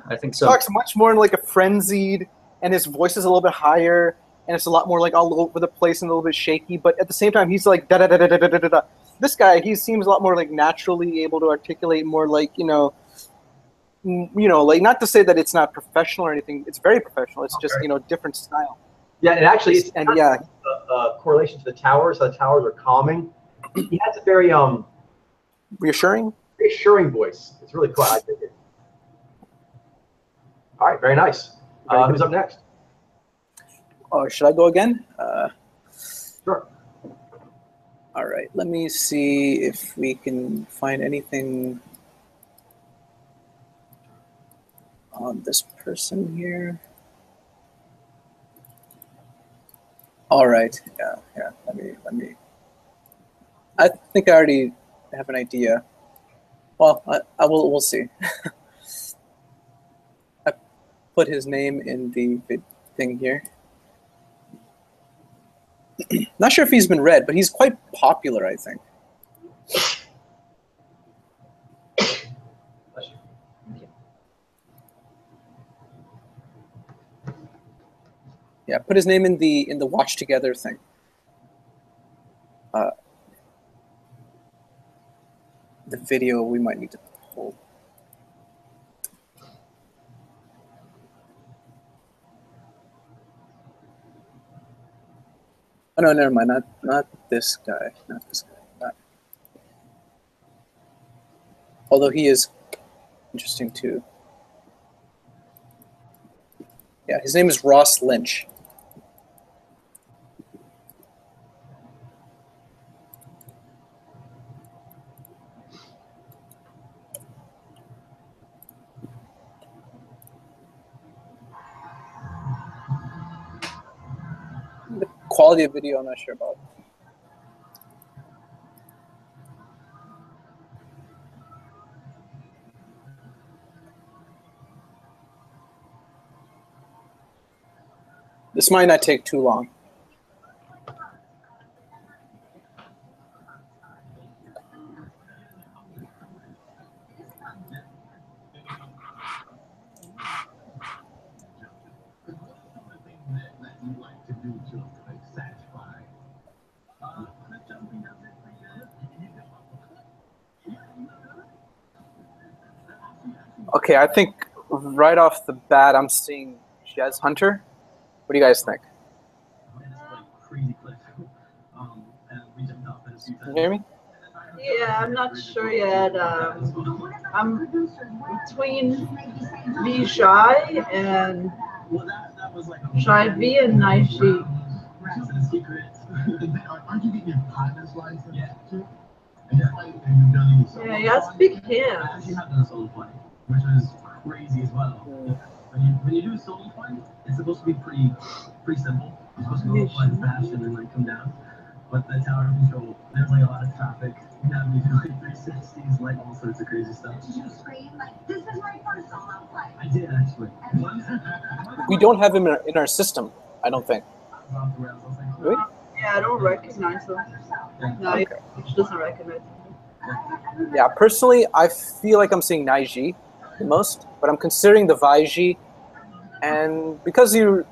I think so. He talks much more in like a frenzied, and his voice is a little bit higher. and it's a lot more like all over the place and a little bit shaky. But at the same time, he's like da da da da da da da da. This guy, he seems a lot more like naturally able to articulate more like like not to say that it's not professional or anything. It's very professional. It's just different style. Yeah, and actually, it's and yeah, a correlation to the towers. The towers are calming. He has a very reassuring voice. It's really cool. I think it. All right, very nice. Who's up next? Oh, should I go again? Sure. All right, let me see if we can find anything on this person here. All right, yeah. Let me. I think I already have an idea. Well, we'll see. I put his name in the thing here. Not sure if he's been read, but he's quite popular, I think. Yeah, put his name in the watch together thing. The video we might need to pull. Oh no, never mind. Not this guy. Not this guy. Although he is interesting too. Yeah, his name is Ross Lynch. The quality of video, I'm not sure about. This might not take too long. Okay, I think right off the bat, I'm seeing Jez Hunter. What do you guys think? Can you hear me? Yeah, I'm not sure yet. I'm between Vijay and Shy V and Naishi. Yeah, he has big hands. Which is crazy as well. When you do a solo fight, it's supposed to be pretty simple. You're supposed to go fly fast and then like come down. But the tower control, there's like a lot of traffic. You have to do like 360s, like all sorts of crazy stuff. Did you scream like, "This is my first solo fight"? I did actually. We don't have him in our system, I don't think. Really? Yeah, I don't recognize him. No, Okay. he doesn't recognize him. Yeah, personally, I feel like I'm seeing Naiji the most, but I'm considering the Vaiji, and because you're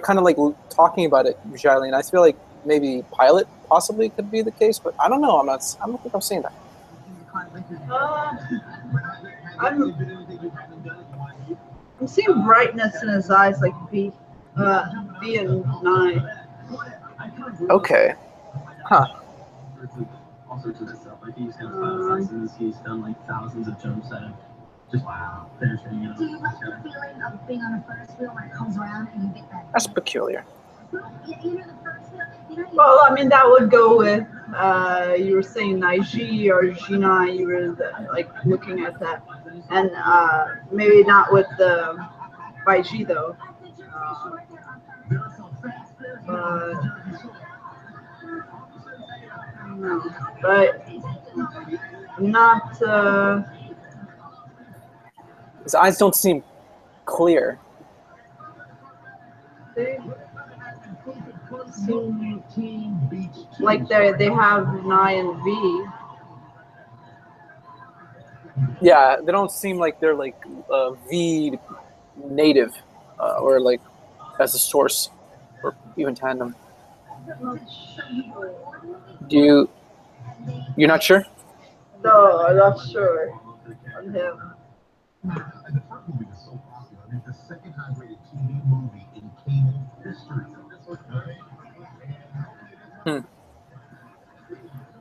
kind of like talking about it, Jailene, I feel like maybe Pilot possibly could be the case, but I don't know. I don't think I'm seeing that. I'm seeing brightness in his eyes, like B and 9. Okay. Huh. All sorts of stuff. Like he's got lessons, he's done like thousands of jumps at just finishing, Do you like the feeling of being on a Ferris wheel when it comes around and you get that? That's peculiar. The Ferris wheel, Well, I mean, that would go with, you were saying Naiji or Gina, you were like looking at that. And maybe not with the Vaiji though. No, but not. His eyes don't seem clear. They seem like they have Nai and V. Yeah, they don't seem like they're like V native or like as a source. or even tandem. I'm not sure. You're not sure? No, I'm not sure on him. The first movie was so popular. I mean, the second highest rated TV movie in cable history.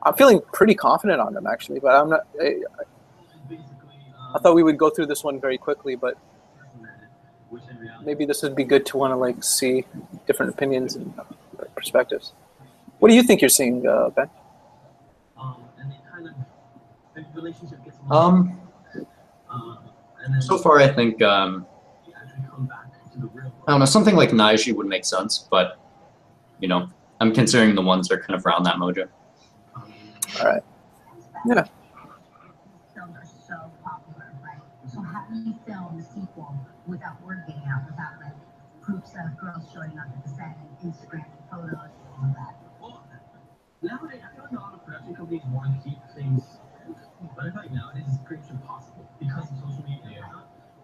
I'm feeling pretty confident on them actually, but I'm not. I thought we would go through this one very quickly, but maybe this would be good to want to like see different opinions and perspectives. What do you think you're seeing, Ben? So far, I think I don't know, something like Naiji would make sense, but you know, I'm considering the ones that are kind of around that mojo. All right. Yeah. Films are so popular, right? So how do you film a sequel without word getting out, without like groups of girls showing up at the set and Instagram photos and all that? Well, nowadays, I feel like a lot of production companies want to keep things, but I feel like nowadays it's pretty much impossible because of social media.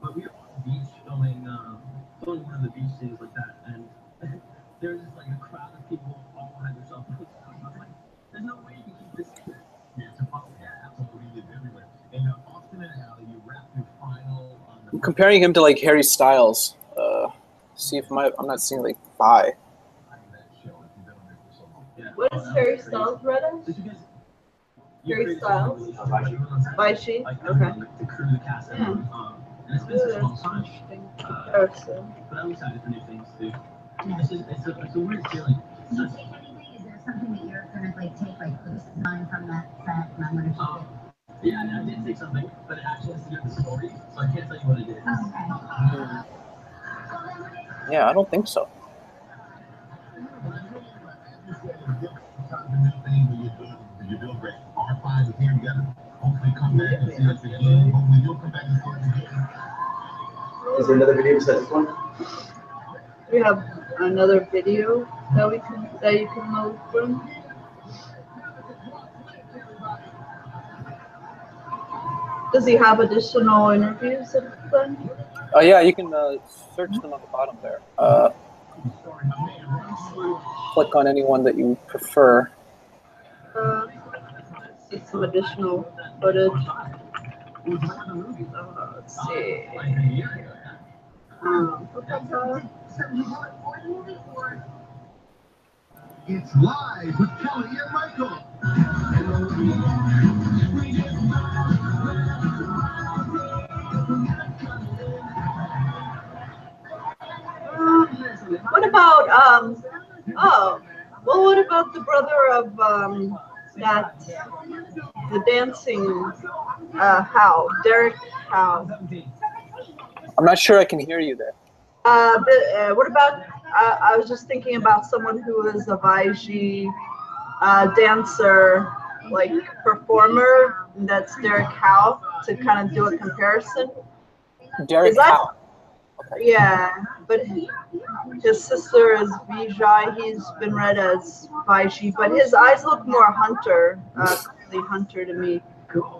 But we were on the beach filming one of the beach scenes like that, and there's just like a crowd of people all had their cell phones. I was like, there's no way you can keep this secret. Yeah, it's impossible. Yeah, absolutely, it's everywhere. And Austin and Allie, you wrap your final. I'm comparing him to like Harry Styles. See if I'm not seeing like Vi. What is Harry Styles read as? Harry Styles? Vaishi? Okay. The crew, the cast, everyone. And it's been such a long time. But I'm excited for new things too. It's a weird feeling. Do you take anything? Is there something that you're gonna like take like this line from that set and I'm gonna keep it? Yeah, I did take something, but it actually has to do with the story, so I can't tell you what it is. Okay. Yeah, I don't think so. You feel great. Our five is here together. Hopefully come back and see us again. Hopefully you'll come back and see us again. Is there another video besides this one? We have another video that you can load from. Does he have additional interviews of them? Oh yeah, you can search them on the bottom there. Click on any one that you prefer. See some additional footage. Let's see. It's live with Kelly and Michael. What about what about the brother of the dancing Howe, Derek Howe? I'm not sure I can hear you there. What about I was just thinking about someone who is a Vaiji dancer, like performer. That's Derek Howe, to kind of do a comparison. Derek Howe. Okay. Yeah, but his sister is Vijay. He's been read as Vaiji, but his eyes look more hunter, hunter to me,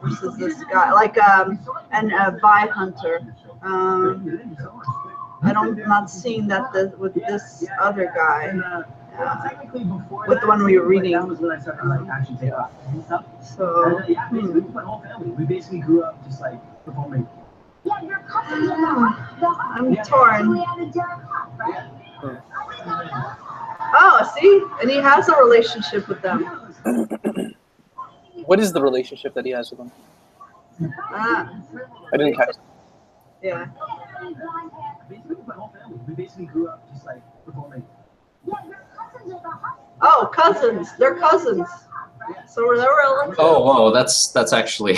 versus this guy, like and Vi Hunter. I'm not seeing that with this other guy. With the one we were reading. So, we basically grew up just like performing. Yeah, your cousins are I'm torn. right? Oh, see? And he has a relationship with them. What is the relationship that he has with them? I didn't catch it. Yeah. We basically grew up just like performing. Oh, cousins. They're cousins. So they're relatives. Oh, that's actually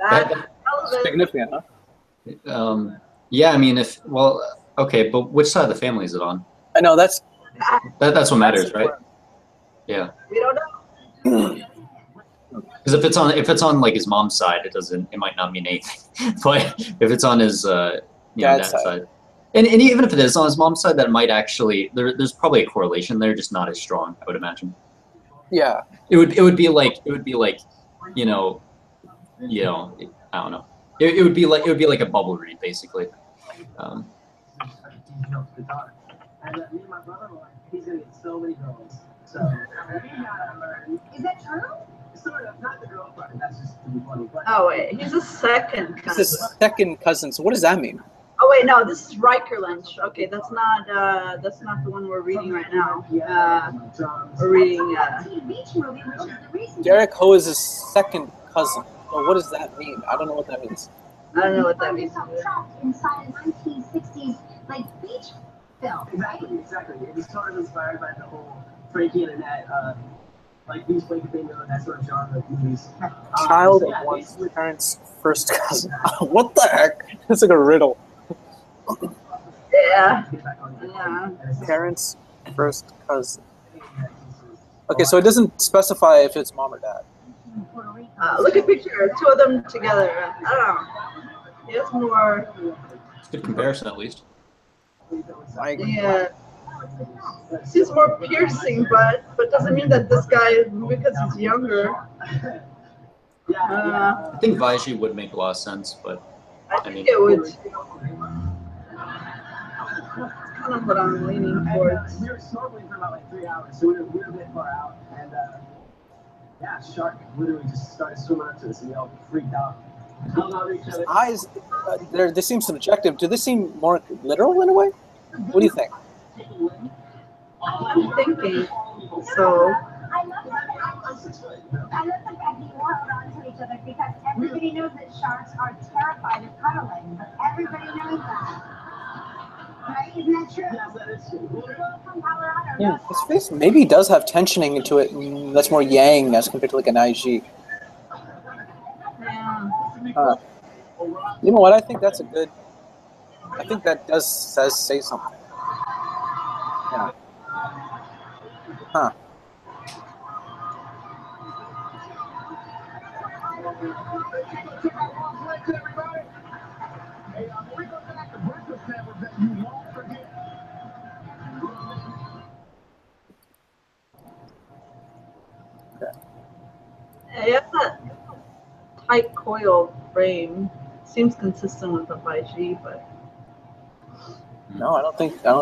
That's significant, huh? Yeah, I mean, okay, but which side of the family is it on? I know that's what matters, right? Yeah. We don't know. Because if it's on like his mom's side, it might not mean anything. But if it's on his dad's side, and even if it is on his mom's side, that might actually there's probably a correlation there, just not as strong, I would imagine. Yeah. It would be like I don't know. It would be like a bubble read basically. And me and my brother were like, he's gonna get so many girls. So we gotta learn. Is that true? Sort of, not the girl part. That's just to be funny. But Oh wait, he's a second It's cousin. his second cousin. So what does that mean? Oh wait, no, this is Rikerlunch. Okay, that's not the one we're reading right now. We're reading Derek Ho is his second cousin. So what does that mean? I don't know what that means. I don't know what that means. Trapped inside a 1960s like beach film, right? Exactly. It was sort of inspired by the whole Frankie and Annette, like Beach Blanket Bingo, that sort of genre of movies. Child Yeah, of one's parents' first cousin. What the heck? It's like a riddle. Yeah. Yeah. Parents' first cousin. Okay, so it doesn't specify if it's mom or dad. Look at picture, two of them together. I don't know. He has more. Good comparison, at least. Yeah. He's more piercing, but doesn't mean that this guy, because he's younger. I think Vaiji would make a lot of sense, but I think it would. That's kind of what I'm leaning towards. We were snorkeling for about like 3 hours, so we were a bit far out, and yeah, shark literally just started swimming up to us, and we all freaked out. Eyes, they seem subjective. Do they seem more literal in a way? What do you think? I'm thinking so. I love the fact that you hold on to each other because everybody knows that sharks are terrified of cuddling, but everybody knows that. Right? Isn't that true? Yes, that is true. People from Colorado Yeah, know his face maybe does have tensioning into it. That's more yang as compared to like an IG. Yeah. You know what? I think that's a good. I think that does say something. Yeah. Huh. Yeah, he has that tight coil frame. Seems consistent with the 5G, but No, I don't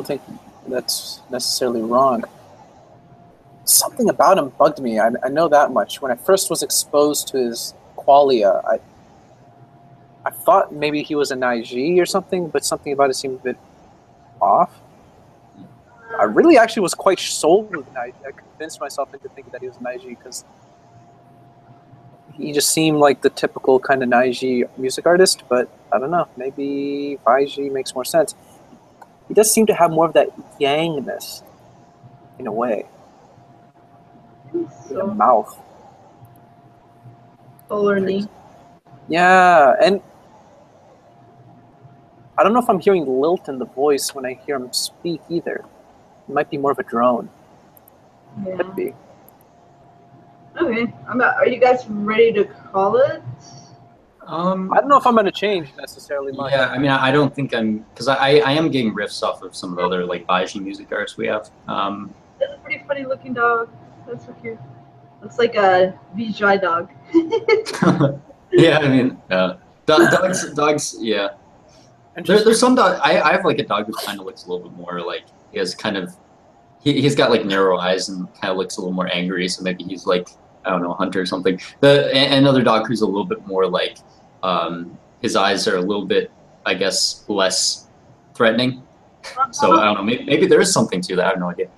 think that's necessarily wrong. Something about him bugged me. I know that much. When I first was exposed to his qualia, I thought maybe he was an IG or something, but something about it seemed a bit off. I really actually was quite sold with an IG. I convinced myself into thinking that he was an IG because he just seemed like the typical kind of IG music artist, but I don't know. Maybe IG makes more sense. He does seem to have more of that yangness in a way. The mouth. solar knee. Yeah, and I don't know if I'm hearing lilt in the voice when I hear him speak either. It might be more of a drone. Yeah. Could be. Okay. Are you guys ready to call it? I don't know if I'm going to change necessarily much. Yeah, I mean, I don't think I'm, because I am getting riffs off of some of the other like Baiji music artists we have. It's a pretty funny looking dog. That's so cute. Looks like a Vijay dog. Yeah, I mean, dogs, yeah. There's some dog. I have like a dog who kind of looks a little bit more like he has kind of he's got like narrow eyes and kind of looks a little more angry. So maybe he's like, I don't know, a hunter or something. Another dog who's a little bit more like his eyes are a little bit, I guess, less threatening. So I don't know. Maybe there is something to that. I have no idea.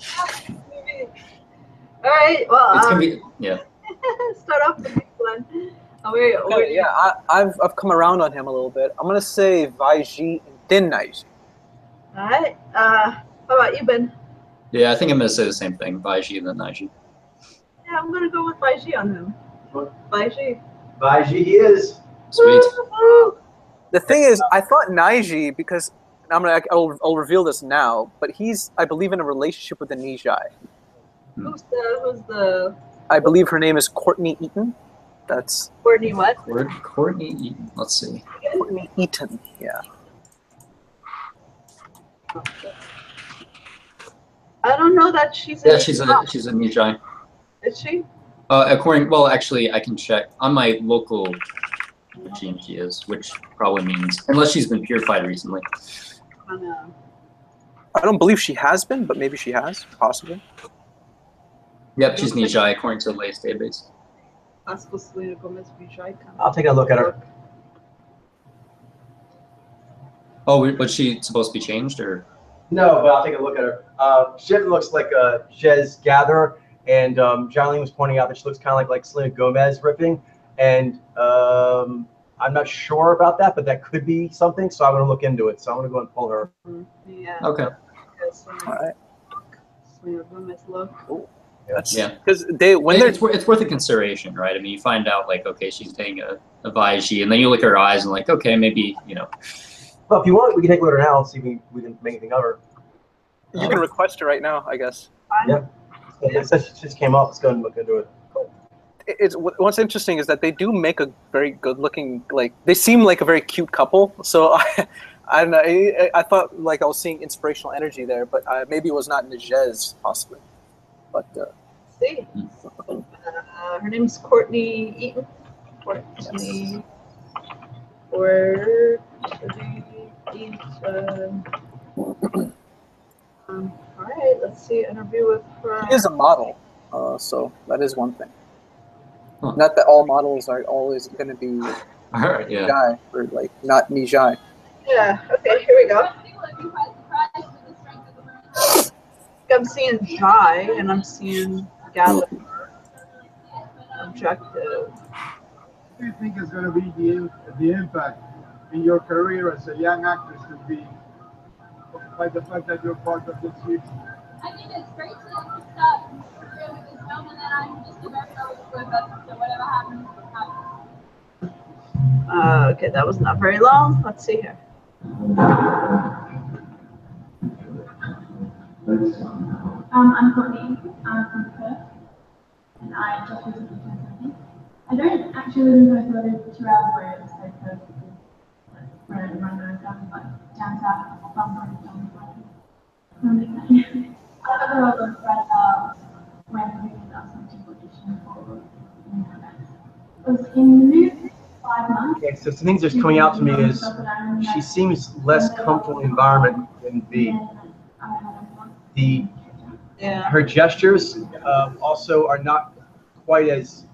All right. Well, It's gonna be start off the big one. Okay, yeah, I've come around on him a little bit. I'm gonna say Vaiji and then Naiji. All right. How about you, Ben? Yeah, I think I'm gonna say the same thing. Baiji and then Naiji. Yeah, I'm gonna go with Baiji on him. Baiji. Baiji he is. Sweet. The thing is, I thought Naiji because I'll reveal this now, but he's I believe in a relationship with a Nijai. Who's the? I believe her name is Courtney Eaton. That's Courtney what? Courtney Eaton. Let's see. Courtney Eaton. Yeah. I don't know that she's. Yeah, she's a Nijai. Is she? Well, actually, I can check on my local regime. She is, which probably means unless she's been purified recently. I don't believe she has been, but maybe she has, possibly. Yep, she's Nijai according to the latest database. Classical Selena Gomez Vijay. I'll take a look at her. Oh, was she supposed to be changed or? No, but I'll take a look at her. She looks like a Jez Gatherer, and Jolene was pointing out that she looks kind of like Selena Gomez ripping, and I'm not sure about that, but that could be something. So I want to look into it. So I'm going to go and pull her. Yeah. Okay. All right. Selena Gomez look. Yeah, because it's worth a consideration, right? I mean, you find out like, okay, she's taking a Vaiji, and then you look at her eyes and like, okay, maybe, you know. Well, if you want, we can take a look at her now and see if we can make anything of her. You can request her right now, I guess. Yeah. It says she just came up. Let's go and look into it. What's interesting is that they do make a very good-looking, like, they seem like a very cute couple. So I don't know. I thought like I was seeing inspirational energy there, but maybe it was not Nijez, possibly. But see, her name's Courtney Eaton. Courtney Eaton. All right, let's see. Interview with her. She is a model, so that is one thing. Huh. Not that all models are always going to be Nijai, or like not Nijai. Yeah. Okay. Here we go. I'm seeing Jai and I'm seeing Gather. Objective. What do you think is going to be the impact in your career as a young actress to be by the fact that you're part of this huge? I think it's great to start a career with this film, and then I'm just a very early career, so whatever happens, happens. Okay, that was not very long. Let's see here. I'm Courtney. I'm from Perth, and I just recently turned 17. I don't actually live in Perth, 2 hours away. I just say Perth because that's where everyone knows them, but down south, I have a lot of friends when we did some audition for it was in the new 5 months. Okay, so some things that's coming out to me is she seems less comfortable in the environment than her gestures also are not quite as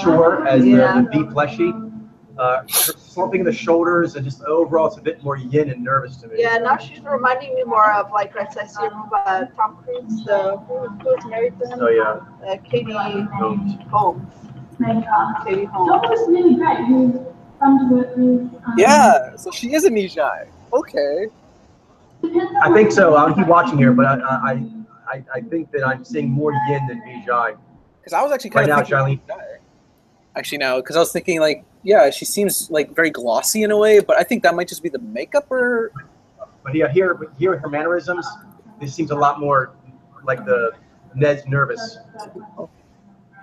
sure as the V fleshy. Her slumping the shoulders and just overall it's a bit more yin and nervous to me. Yeah, now she's reminding me more of like I see Tom Cruise, who's married to him? Oh yeah. Katie Holmes. Katie She was really great. Who's fun to work with. Yeah, so she is a Nijai. Okay. I think so. I'll keep watching here, but I think that I'm seeing more yin than Vijay. Because I was actually kind of thinking actually now, because I was thinking like, yeah, she seems like very glossy in a way, but I think that might just be the makeup or. But yeah, here with her mannerisms, this seems a lot more like the Ned's nervous.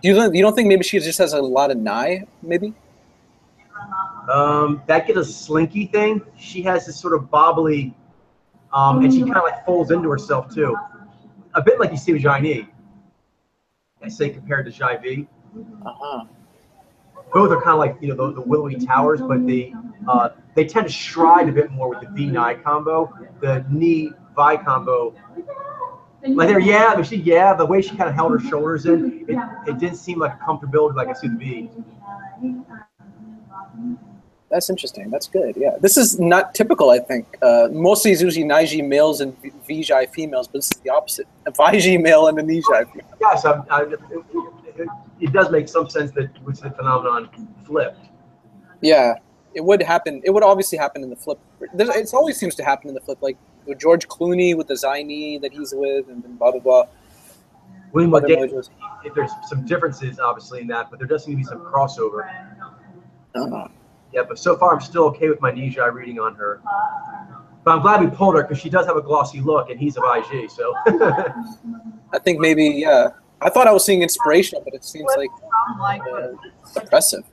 You don't think maybe she just has a lot of nai, maybe? That gets a slinky thing. She has this sort of bobbly, and she kind of like folds into herself too, a bit like you see with Jaini. I say compared to Jai V. Both are kind of like the willowy towers, but they tend to stride a bit more with the V Nai combo. The Ni Vi combo. Like the way she kind of held her shoulders in, it didn't seem like a comfortability like I see the V. That's interesting. That's good. Yeah, this is not typical. I think mostly it's usually Naiji males and Vijay females, but this is the opposite: a Vaiji male and a Nijai female. Yes, it does make some sense that which the phenomenon flipped. Yeah, it would happen. It would obviously happen in the flip. It always seems to happen in the flip, like with George Clooney with the Zaini that he's with, and then blah blah blah. If there's some differences, obviously, in that, but there does seem to be some crossover. Yeah, but so far I'm still okay with my Nijai reading on her. But I'm glad we pulled her because she does have a glossy look, and he's a IG, so. I think maybe, yeah. I thought I was seeing inspiration, but it seems like oppressive.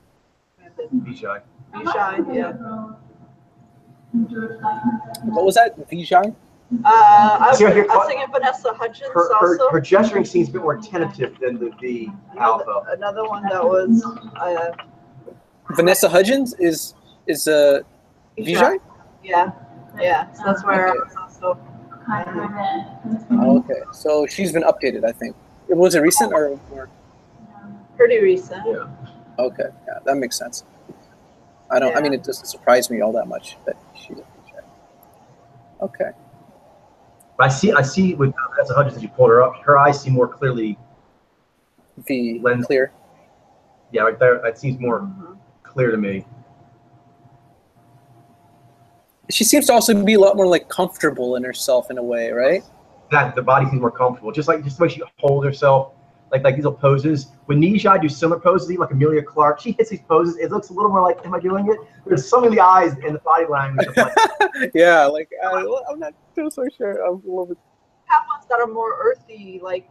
Vijay. Vijay, yeah. What was that? Vijay? I was thinking Vanessa Hudgens also. Her gesturing seems a bit more tentative than the V Alpha. Another one that was. Vanessa Hudgens is Vijay? Yeah. So that's where I was So, Oh, okay, so she's been updated, I think. Was it recent or? pretty recent. Yeah. Okay, yeah, that makes sense. I don't. I mean, it doesn't surprise me all that much that she's a feature. Okay. But I see with Vanessa Hudgens, as you pulled her up, her eyes seem more clearly. Lens clear. Yeah, right there. That seems more clear to me. She seems to also be a lot more like comfortable in herself in a way, right? That the body seems more comfortable, just the way she holds herself, like these little poses. When Nijai do similar poses, even like Amelia Clark, she hits these poses. It looks a little more like, am I doing it? There's some in the eyes and the body language. Of like, yeah, like I'm not so sure. I'm a little bit. Have ones that are more earthy, like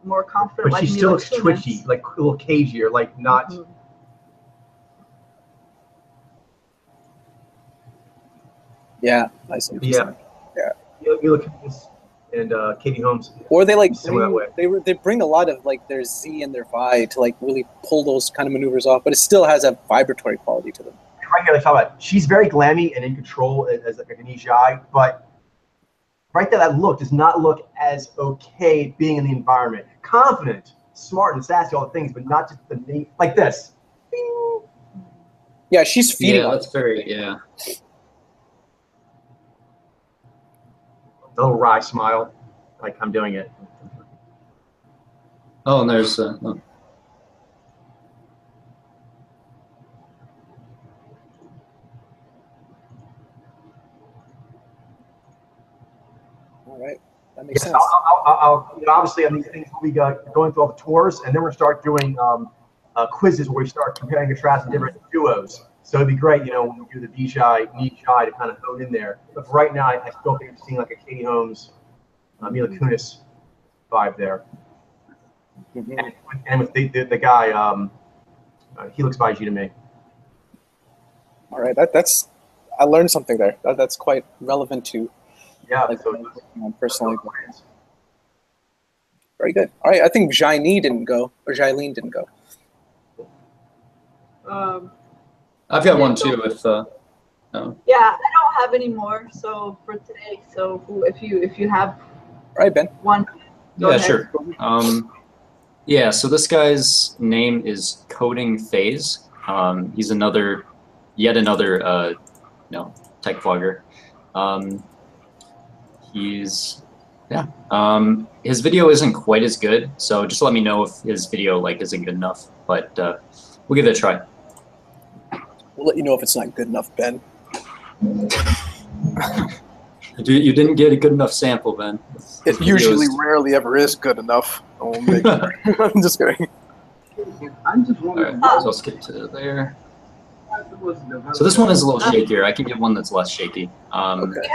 more confident. but like she still Mila looks Kunis. twitchy, like a little cagier, like not. Yeah, I see. Yeah. Mila Kunis and Katie Holmes. Or they like similar that way. they bring a lot of like their Z and their Vi to like really pull those kind of maneuvers off, but it still has a vibratory quality to them. Right here, let's talk about. She's very glammy and in control as like a Nijai, but right there, that look does not look as okay being in the environment. Confident, smart, and sassy, all the things, but not just the name like this. Bing. Yeah, she's feeding. Yeah, that's very A little wry smile, like I'm doing it. Oh, and there's All right, that makes sense. I'll obviously on these things we got going through all the tours, and then we're gonna start doing quizzes where we start comparing and contrasting different duos. So it'd be great, when we do the Nijai to kind of hone in there. But for right now, I still think I'm seeing like a Katie Holmes, Mila Kunis vibe there. And with the guy, he looks 5G to me. All right, that's I learned something there. That's quite relevant to personally. Very good. All right, I think Jailene didn't go. I've got one too. Yeah, I don't have any more. So for today, so if you have, all right, Ben. One. Yeah, sure. Yeah, so this guy's name is Coding Phase. He's yet another tech vlogger. His video isn't quite as good, so just let me know if his video isn't good enough. But we'll give it a try. We'll let you know if it's not good enough, Ben. You didn't get a good enough sample, Ben. It usually rarely ever is good enough. I'm just kidding. Alright, so I'll skip to there. So this one is a little shakier. I can get one that's less shaky. Okay.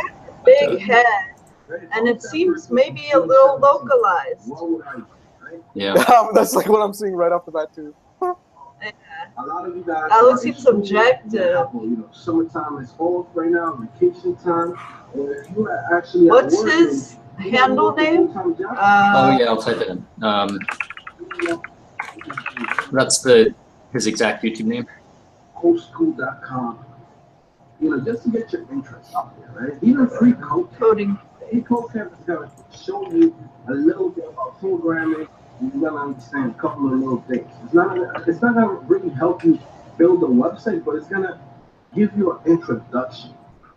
Big head, and it seems maybe a little localized. Yeah. That's like what I'm seeing right off the bat too. That would seem subjective. Summertime is off right now, vacation time. If you are actually what's his handle name? Oh yeah, I'll type it in. That's his exact YouTube name. Homeschool.com. Just to get your interest out there, right? Even free coding. Codecamp is gonna show you a little bit about programming. You're gonna understand a couple of little things. It's not gonna really help you build a website, but it's gonna give you an introduction.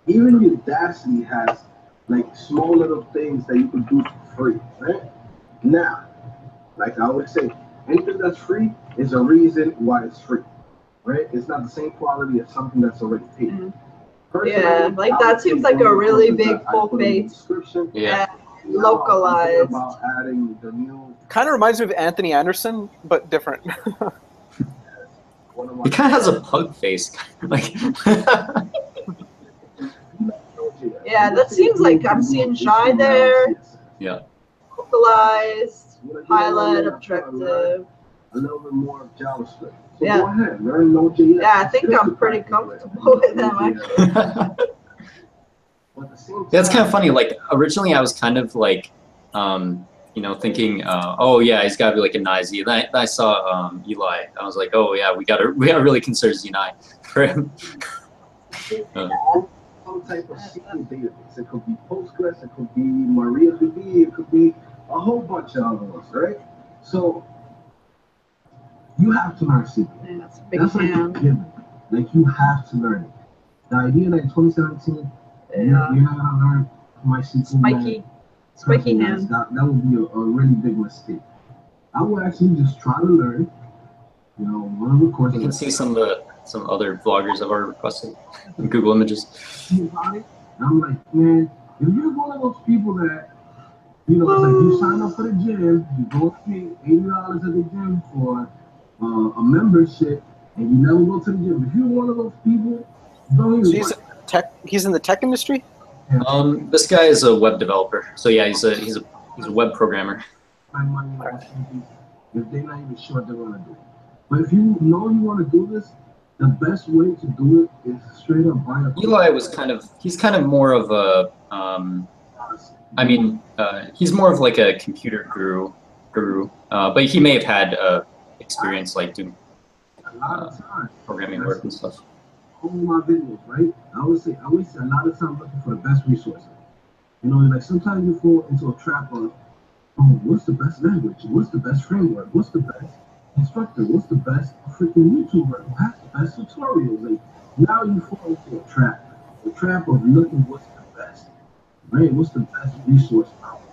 Even Udacity has small little things that you can do for free, right? Now, like I always say, anything that's free is a reason why it's free, right? It's not the same quality as something that's already paid. Yeah, that seems like a really big full face. Yeah. Localized. Kind of reminds me of Anthony Anderson, but different. He kind of has a pug face. Yeah, that seems like I'm seeing Shy there. Yeah. Localized, highlight, objective. A little bit more of JavaScript. So Yeah. go ahead, learn Node.js. Yeah, I think I'm pretty comfortable with them actually. Yeah, it's kind of funny. Originally I was kind of thinking, oh yeah, he's got to be a Nizi. Then I saw Eli. I was like, oh yeah, we gotta really consider Z9 for him. some type of SQL database. It could be Postgres, it could be MariaDB, it could be a whole bunch of other ones, right? So you have to learn SQL. Yeah, that's a big That's like a given. Like you have to learn it. The idea that in 2017, you're not gonna learn MySQL. Spiky hand. That would be a really big mistake. I would actually just try to learn. You know, one of the courses. You can see some other vloggers have already requested in Google Images. And I'm like, man, if you're one of those people that, you know, it's like you sign up for the gym, you go pay $80 at the gym for a membership, and you never go to the gym. If you're one of those people, don't even. So he's in the tech industry. This guy is a web developer. So yeah, he's a web programmer. If they're not even sure they want to do it. But if you know you want to do this, the best way to do it is straight up buy a. Eli was he's kind of more of a, he's more of like a computer guru, but he may have had experience like doing programming work and stuff. Over my videos, right? I always say a lot of time looking for the best resources. You know, like sometimes you fall into a trap of, oh, what's the best language? What's the best framework? What's the best instructor? What's the best freaking YouTuber? Who has the best tutorials? Like now you fall into a trap. The trap of looking what's the best, right? What's the best resource out there?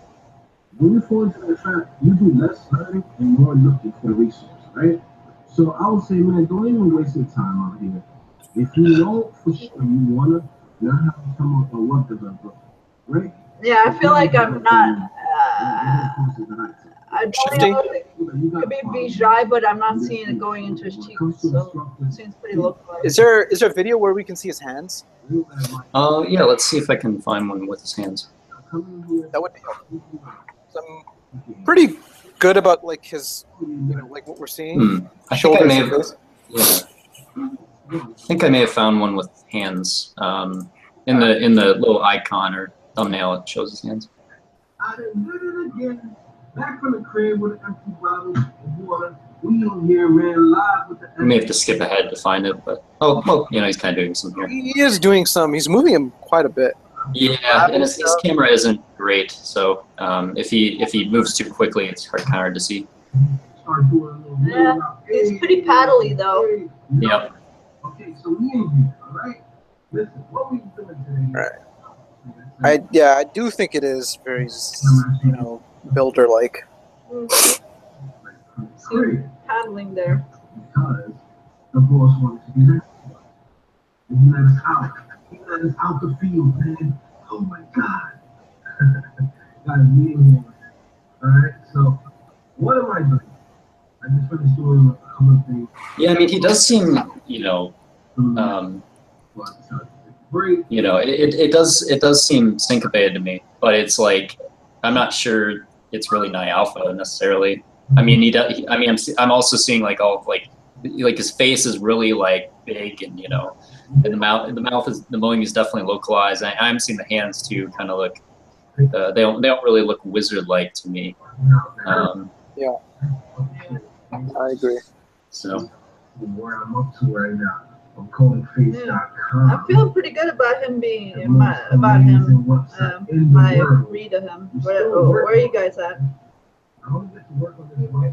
When you fall into that trap, you do less learning and more looking for the resource, right? So I would say, man, don't even waste your time out here. If you know for sure you wanna learn how to become a web developer, right? Yeah, I feel like I'm not. I don't know. Could be shy, but I'm not seeing it going into his cheeks. So it seems pretty localized. Is there a video where we can see his hands? Yeah, let's see if I can find one with his hands. That would be helpful. I'm pretty good about like his, like what we're seeing. I think I may have. Yeah. I think I may have found one with hands. In the little icon or thumbnail, it shows his hands. I did it again. Back from the crib with an empty bottle of water. We on here, man, live with the. You may have to skip ahead to find it, but well, he's kind of doing some here. He is doing some. He's moving him quite a bit. Yeah, and his camera isn't great, so if he moves too quickly, it's kind of hard to see. Yeah, he's pretty paddly though. Yep. Okay, so we in here, all right? Listen, what we doing today? Right. I do think it is very, builder-like. See paddling there. Because the boss wanted to be next to us. And he let us out. He let us out the field, man. Oh my God. Guys, we in here. All right, so what am I doing? I just finished doing a couple of things. Yeah, I mean, he does seem, it does seem syncopated to me, but it's like I'm not sure it's really NI alpha necessarily. I mean, I'm also seeing like all of, like his face is really like big, and and the mouth is, the mowing is definitely localized. I'm seeing the hands too, kind of look. They don't really look wizard-like to me. Yeah, I agree. So where I'm up to right now. I'm feeling pretty good about him being my read of him. Where are you guys at?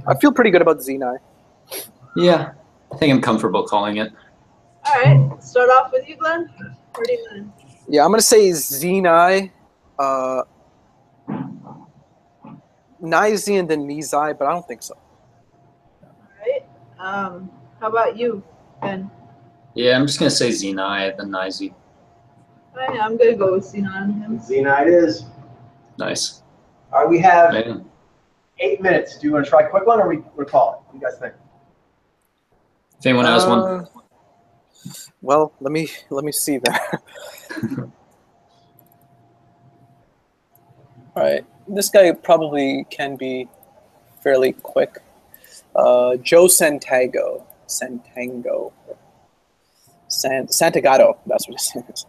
I feel pretty good about Zenai. Yeah, I think I'm comfortable calling it. All right, start off with you, Glenn. 39. Yeah, I'm gonna say Zenai, Nizi, and then Mizai, but I don't think so. All right. How about you, Ben? Yeah, I'm just gonna say Zenai, then Nizi. I'm gonna go with Zenai on him. Zenai it is. Nice. All right, we have Man. 8 minutes. Do you want to try a quick one, or we call it? What do you guys think? If anyone has one. Well, let me see that. All right, this guy probably can be fairly quick. Joe Santagato, Santagato. That's what it is.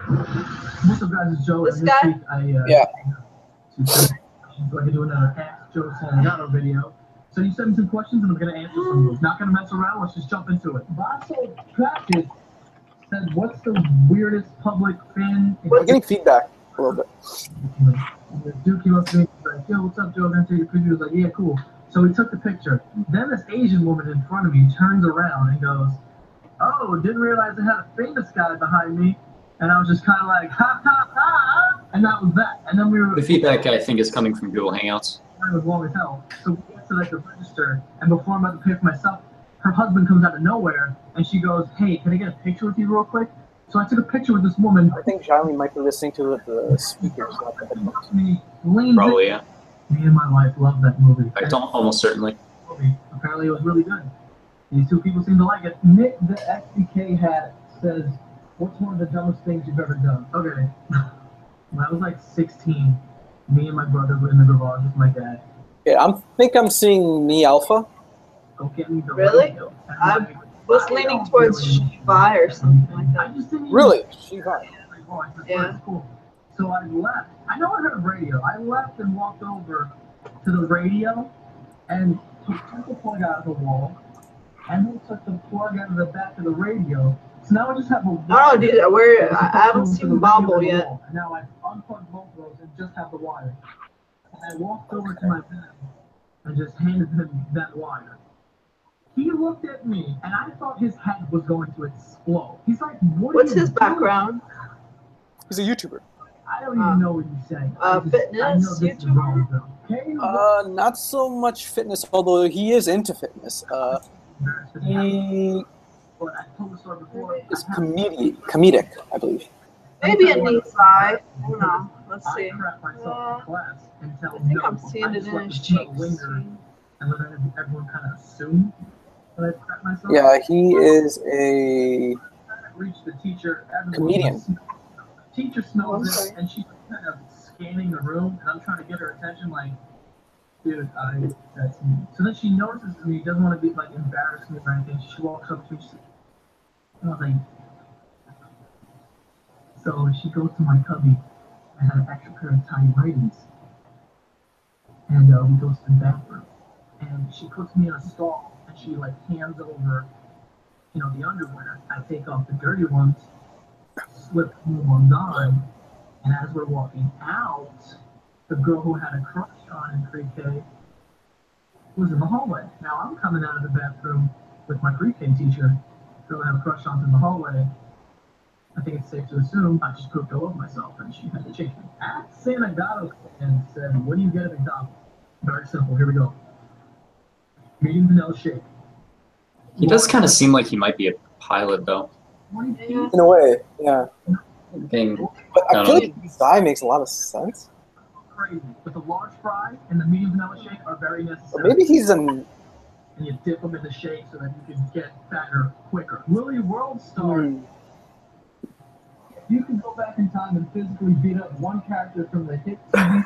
What's up, guys? It's Joe. This and guy? Week I so I can do another Ask Joe Santagato video. So you sent me some questions and I'm gonna answer some of them. Not gonna mess around. Let's just jump into it. Vaso Practice said, "What's the weirdest public fan?" I'm getting feedback a little bit. Dude came up to me, he's like, "Yo, what's up, Joe? Can I take a picture?" He was like, "Yeah, cool." So we took the picture. Then this Asian woman in front of me turns around and goes, "Oh, didn't realize I had a famous guy behind me." And I was just kind of like, "Ha ha ha!" And that was that. And then we were. The feedback, I think, is coming from Google Hangouts. It was long as hell. So we went to like the register, and before I'm about to pay for myself, her husband comes out of nowhere, and she goes, "Hey, can I get a picture with you real quick?" So I took a picture with this woman. I think Jiley might be listening to the speakers. Probably, yeah. Me and my wife love that movie. I don't, almost certainly. Apparently, it was really good. These two people seem to like it. Nick, the XBK hat, says, "What's one of the dumbest things you've ever done?" Okay. When I was like 16, me and my brother were in the garage with my dad. Yeah, I think I'm seeing Me Alpha. Go get me the Really? radio. I was leaning towards Shibai or something like I that. just didn't even Really? Shiva. Yeah. Cool. So I left. I know I heard radio. I left and walked over to the radio and took the plug out of the wall and then took the plug out of the back of the radio. So now I just have a wall. I don't know, dude. I haven't seen Bumble yet. And now I've unplugged both of those and just have the wire. And I walked over to my dad and just handed him that wire. He looked at me, and I thought his head was going to explode. He's like, What's his background? He's a YouTuber. I don't even know what he's saying. Fitness YouTuber? Not so much fitness, although he is into fitness. He is comedic, I believe. Maybe a Nisai. I don't know. Let's see. I think I'm seeing it in his cheeks. And then everyone kind of assumed that I prepped myself. Yeah, he is a Reached the teacher. comedian. Teacher smells it, and she's kind of scanning the room, and I'm trying to get her attention, like, dude, that's me. So then she notices me, doesn't want to be like embarrassed me or anything. She walks up to me, and I was like, so she goes to my cubby. I had an extra pair of tiny ratings, and we go to the bathroom. And she puts me in a stall, and she like hands over, the underwear. I take off the dirty ones, slip new ones on, and as we're walking out, the girl who had a crush on in pre-K was in the hallway. Now I'm coming out of the bathroom with my pre-K teacher, girl I have a crush on in the hallway. I think it's safe to assume I just pooped all over myself, and she had to chase me. At Santagato and said, "What do you get at McDonald's?" Very simple. Here we go. Medium vanilla shake. He does kind of seem like he might be a pilot, though. In a way, yeah. Being, But I feel like this guy makes a lot of sense. Crazy. But the large fry and the medium vanilla shake are very necessary. Or maybe he's And you dip them in the shake so that you can get fatter quicker. Willie World Star. If you could go back in time and physically beat up one character from the hit TV,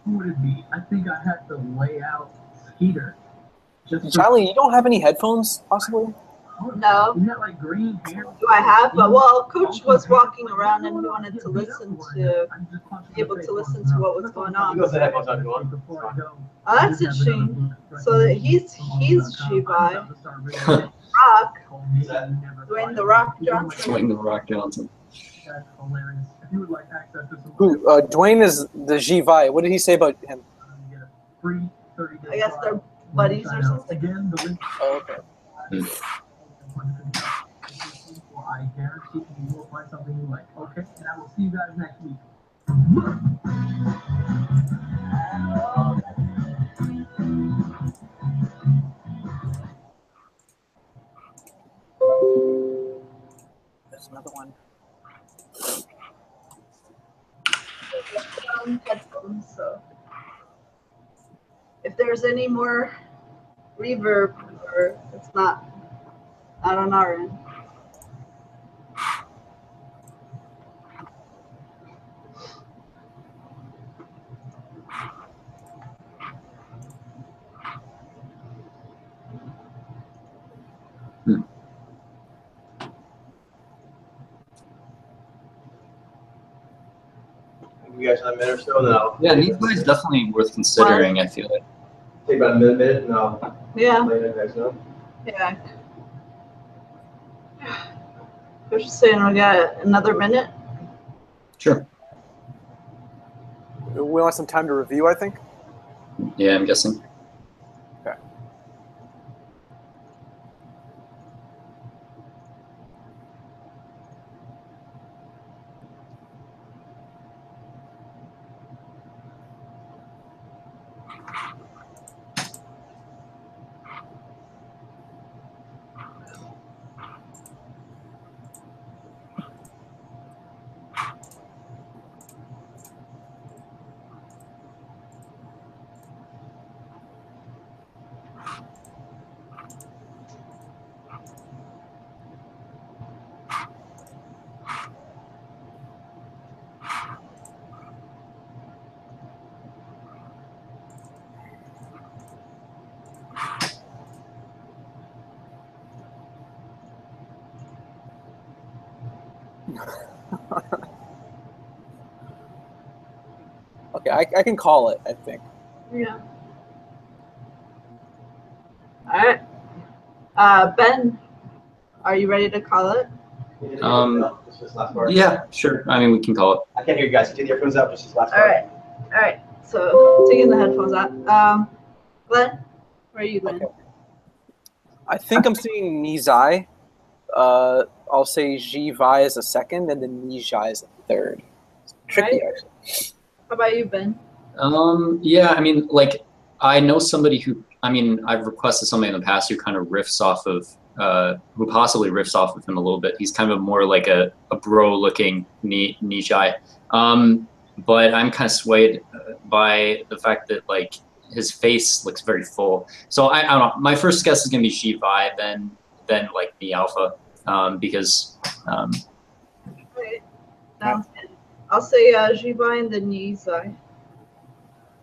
who would it be? I think I had to lay out Skeeter. Charlie, you don't have any headphones, possibly? No. You had like green hair. Do I have? But well, Coach was walking around and he wanted to listen to, be able to listen to what was going on. You go to the headphones on, go on. Oh, that's interesting. So that he's Shibai. Rock. Dwayne the Rock Johnson. Dwayne the Rock Johnson. That's hilarious. If you would like access to some Who? Dwayne is the G-Vi. What did he say about him? free 30-day I guess they're buddies or something. Again, the link. Oh, okay. I guarantee you will find something you like. Okay, and I will see you guys next week. There's another one. Headphones, so if there's any more reverb or it's not on our end. guys in a minute or so, and then I'll. Yeah, Nizai is definitely worth considering. I feel like. Take about a minute, and I'll. Yeah. Let you guys know. Yeah. We're just saying we got another minute. Sure. We want some time to review, I think. Yeah, I'm guessing. Okay. Okay, I can call it, I think. Yeah. All right. Ben, are you ready to call it? Yeah, sure. I mean, we can call it. I can't hear you guys. Take the earphones out. Just this last All right. All right. So taking the headphones out. Glenn, where are you, Glenn? Okay. I think I'm seeing Nizai. I'll say Jivai is a second, and then Nijai is a third. It's tricky, actually. How about you, Ben? Yeah, I mean, like, I know somebody who, I mean, I've requested somebody in the past who kind of riffs off of, who possibly riffs off of him a little bit. He's kind of more like a bro-looking Nijai. But I'm kind of swayed by the fact that, like, his face looks very full. So I don't know. My first guess is going to be Jivai, then like the Alpha, because. Okay. I'll say Jivai and then Nizai.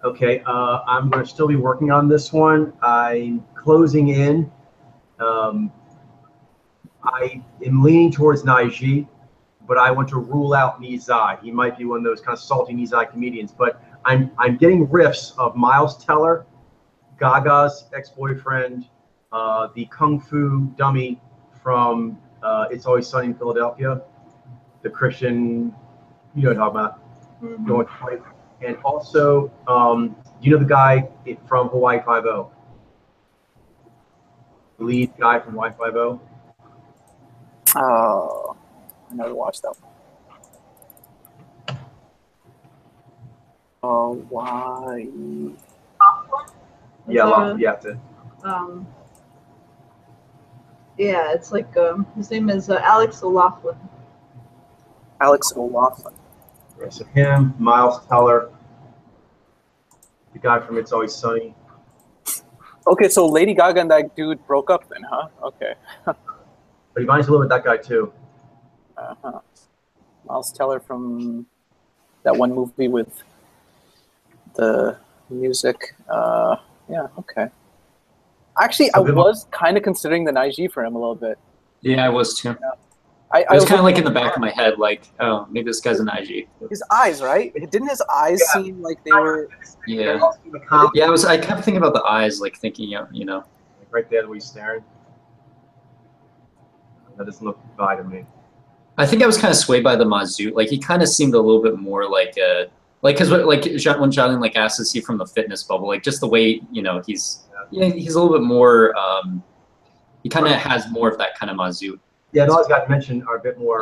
Okay, I'm going to still be working on this one. I'm closing in. I am leaning towards Naiji, but I want to rule out Nizai. He might be one of those kind of salty Nizai comedians, but I'm getting riffs of Miles Teller, Gaga's ex-boyfriend, the Kung Fu dummy from It's Always Sunny in Philadelphia, the Christian, you know what I'm talking about, going to fight. And also, you know the guy from Hawaii Five-0? The lead guy from Hawaii Five-0? Oh, I never watched that one. Oh, why? Yeah, yeah, it's like his name is Alex O'Loughlin. Alex O'Loughlin. Yeah, so him, Miles Teller, the guy from It's Always Sunny. Okay, so Lady Gaga and that dude broke up then, huh? Okay. But he minds a little bit that guy too. Uh-huh. Miles Teller from that one movie with the music. Yeah, okay. Actually, I was kind of considering the Naiji for him a little bit. Yeah, I was too. Yeah. It was kind of like in the back of my head, like, oh, maybe this guy's an IG. His eyes, right? Didn't his eyes seem like they were? Yeah. Yeah, I kept thinking about the eyes, like thinking, you know. Right there, the way he's staring. That doesn't look bi to me. I think I was kind of swayed by the Mazu. Like, he kind of seemed a little bit more like because like when Xiaolin like asked to see from the fitness bubble, like just the way, you know, he's a little bit more. He kind of has more of that kind of Mazu. Yeah, and all I got to mention are a bit more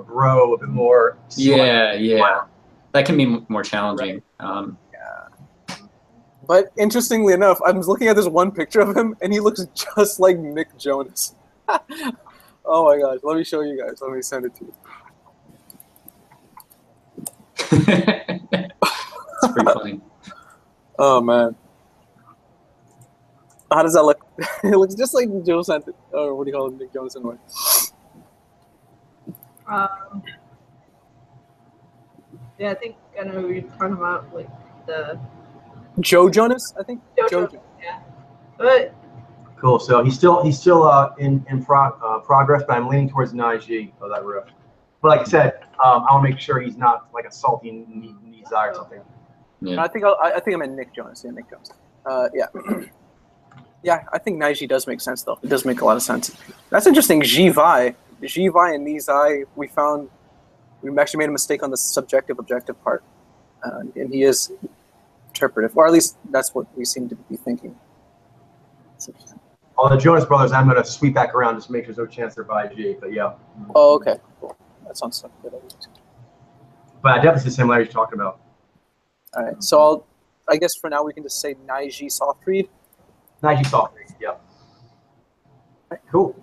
bro, a bit more. Yeah. That can be more challenging. Right. Yeah. But interestingly enough, I'm looking at this one picture of him, and he looks just like Nick Jonas. Oh my gosh! Let me show you guys. Let me send it to you. It's pretty funny. Oh man. How does that look? It looks just like Joe sent it. Or what do you call it? Nick Jonas anyway. Yeah, I think I know what you're talking about, like the Joe Jonas, I think. Joe. Yeah. But Cool. So he's still in progress, but I'm leaning towards Naiji of that riff. But like I said, I want to make sure he's not like assaulting Nizai or something. Yeah. I think I meant Nick Jonas. Yeah, Nick Jonas. Yeah. Yeah, I think Naiji does make sense, though. It does make a lot of sense. That's interesting. Jivai and Nizai, we actually made a mistake on the subjective-objective part. And he is interpretive, or at least that's what we seem to be thinking. All the Jonas Brothers, I'm going to sweep back around just to make sure there's no chance they're by G, but yeah. Oh, okay. Cool. That sounds good. But I definitely see the similarities you're talking about. All right, so I guess for now we can just say Naiji soft read. Naiji soft read, yeah. Right, cool.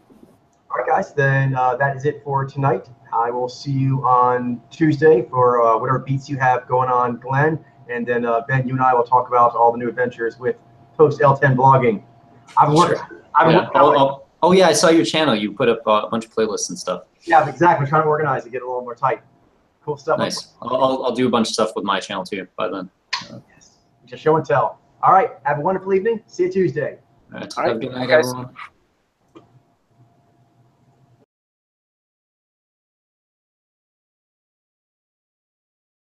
All right, guys, then that is it for tonight. I will see you on Tuesday for whatever beats you have going on, Glenn. And then, Ben, you and I will talk about all the new adventures with Post L10 blogging. Oh, yeah, I saw your channel. You put up a bunch of playlists and stuff. Yeah, exactly. We're trying to organize and get a little more tight. Cool stuff. Nice. I'll do a bunch of stuff with my channel, too, by then. Yes. Just show and tell. All right. Have a wonderful evening. See you Tuesday. All right. Have a good night, everyone.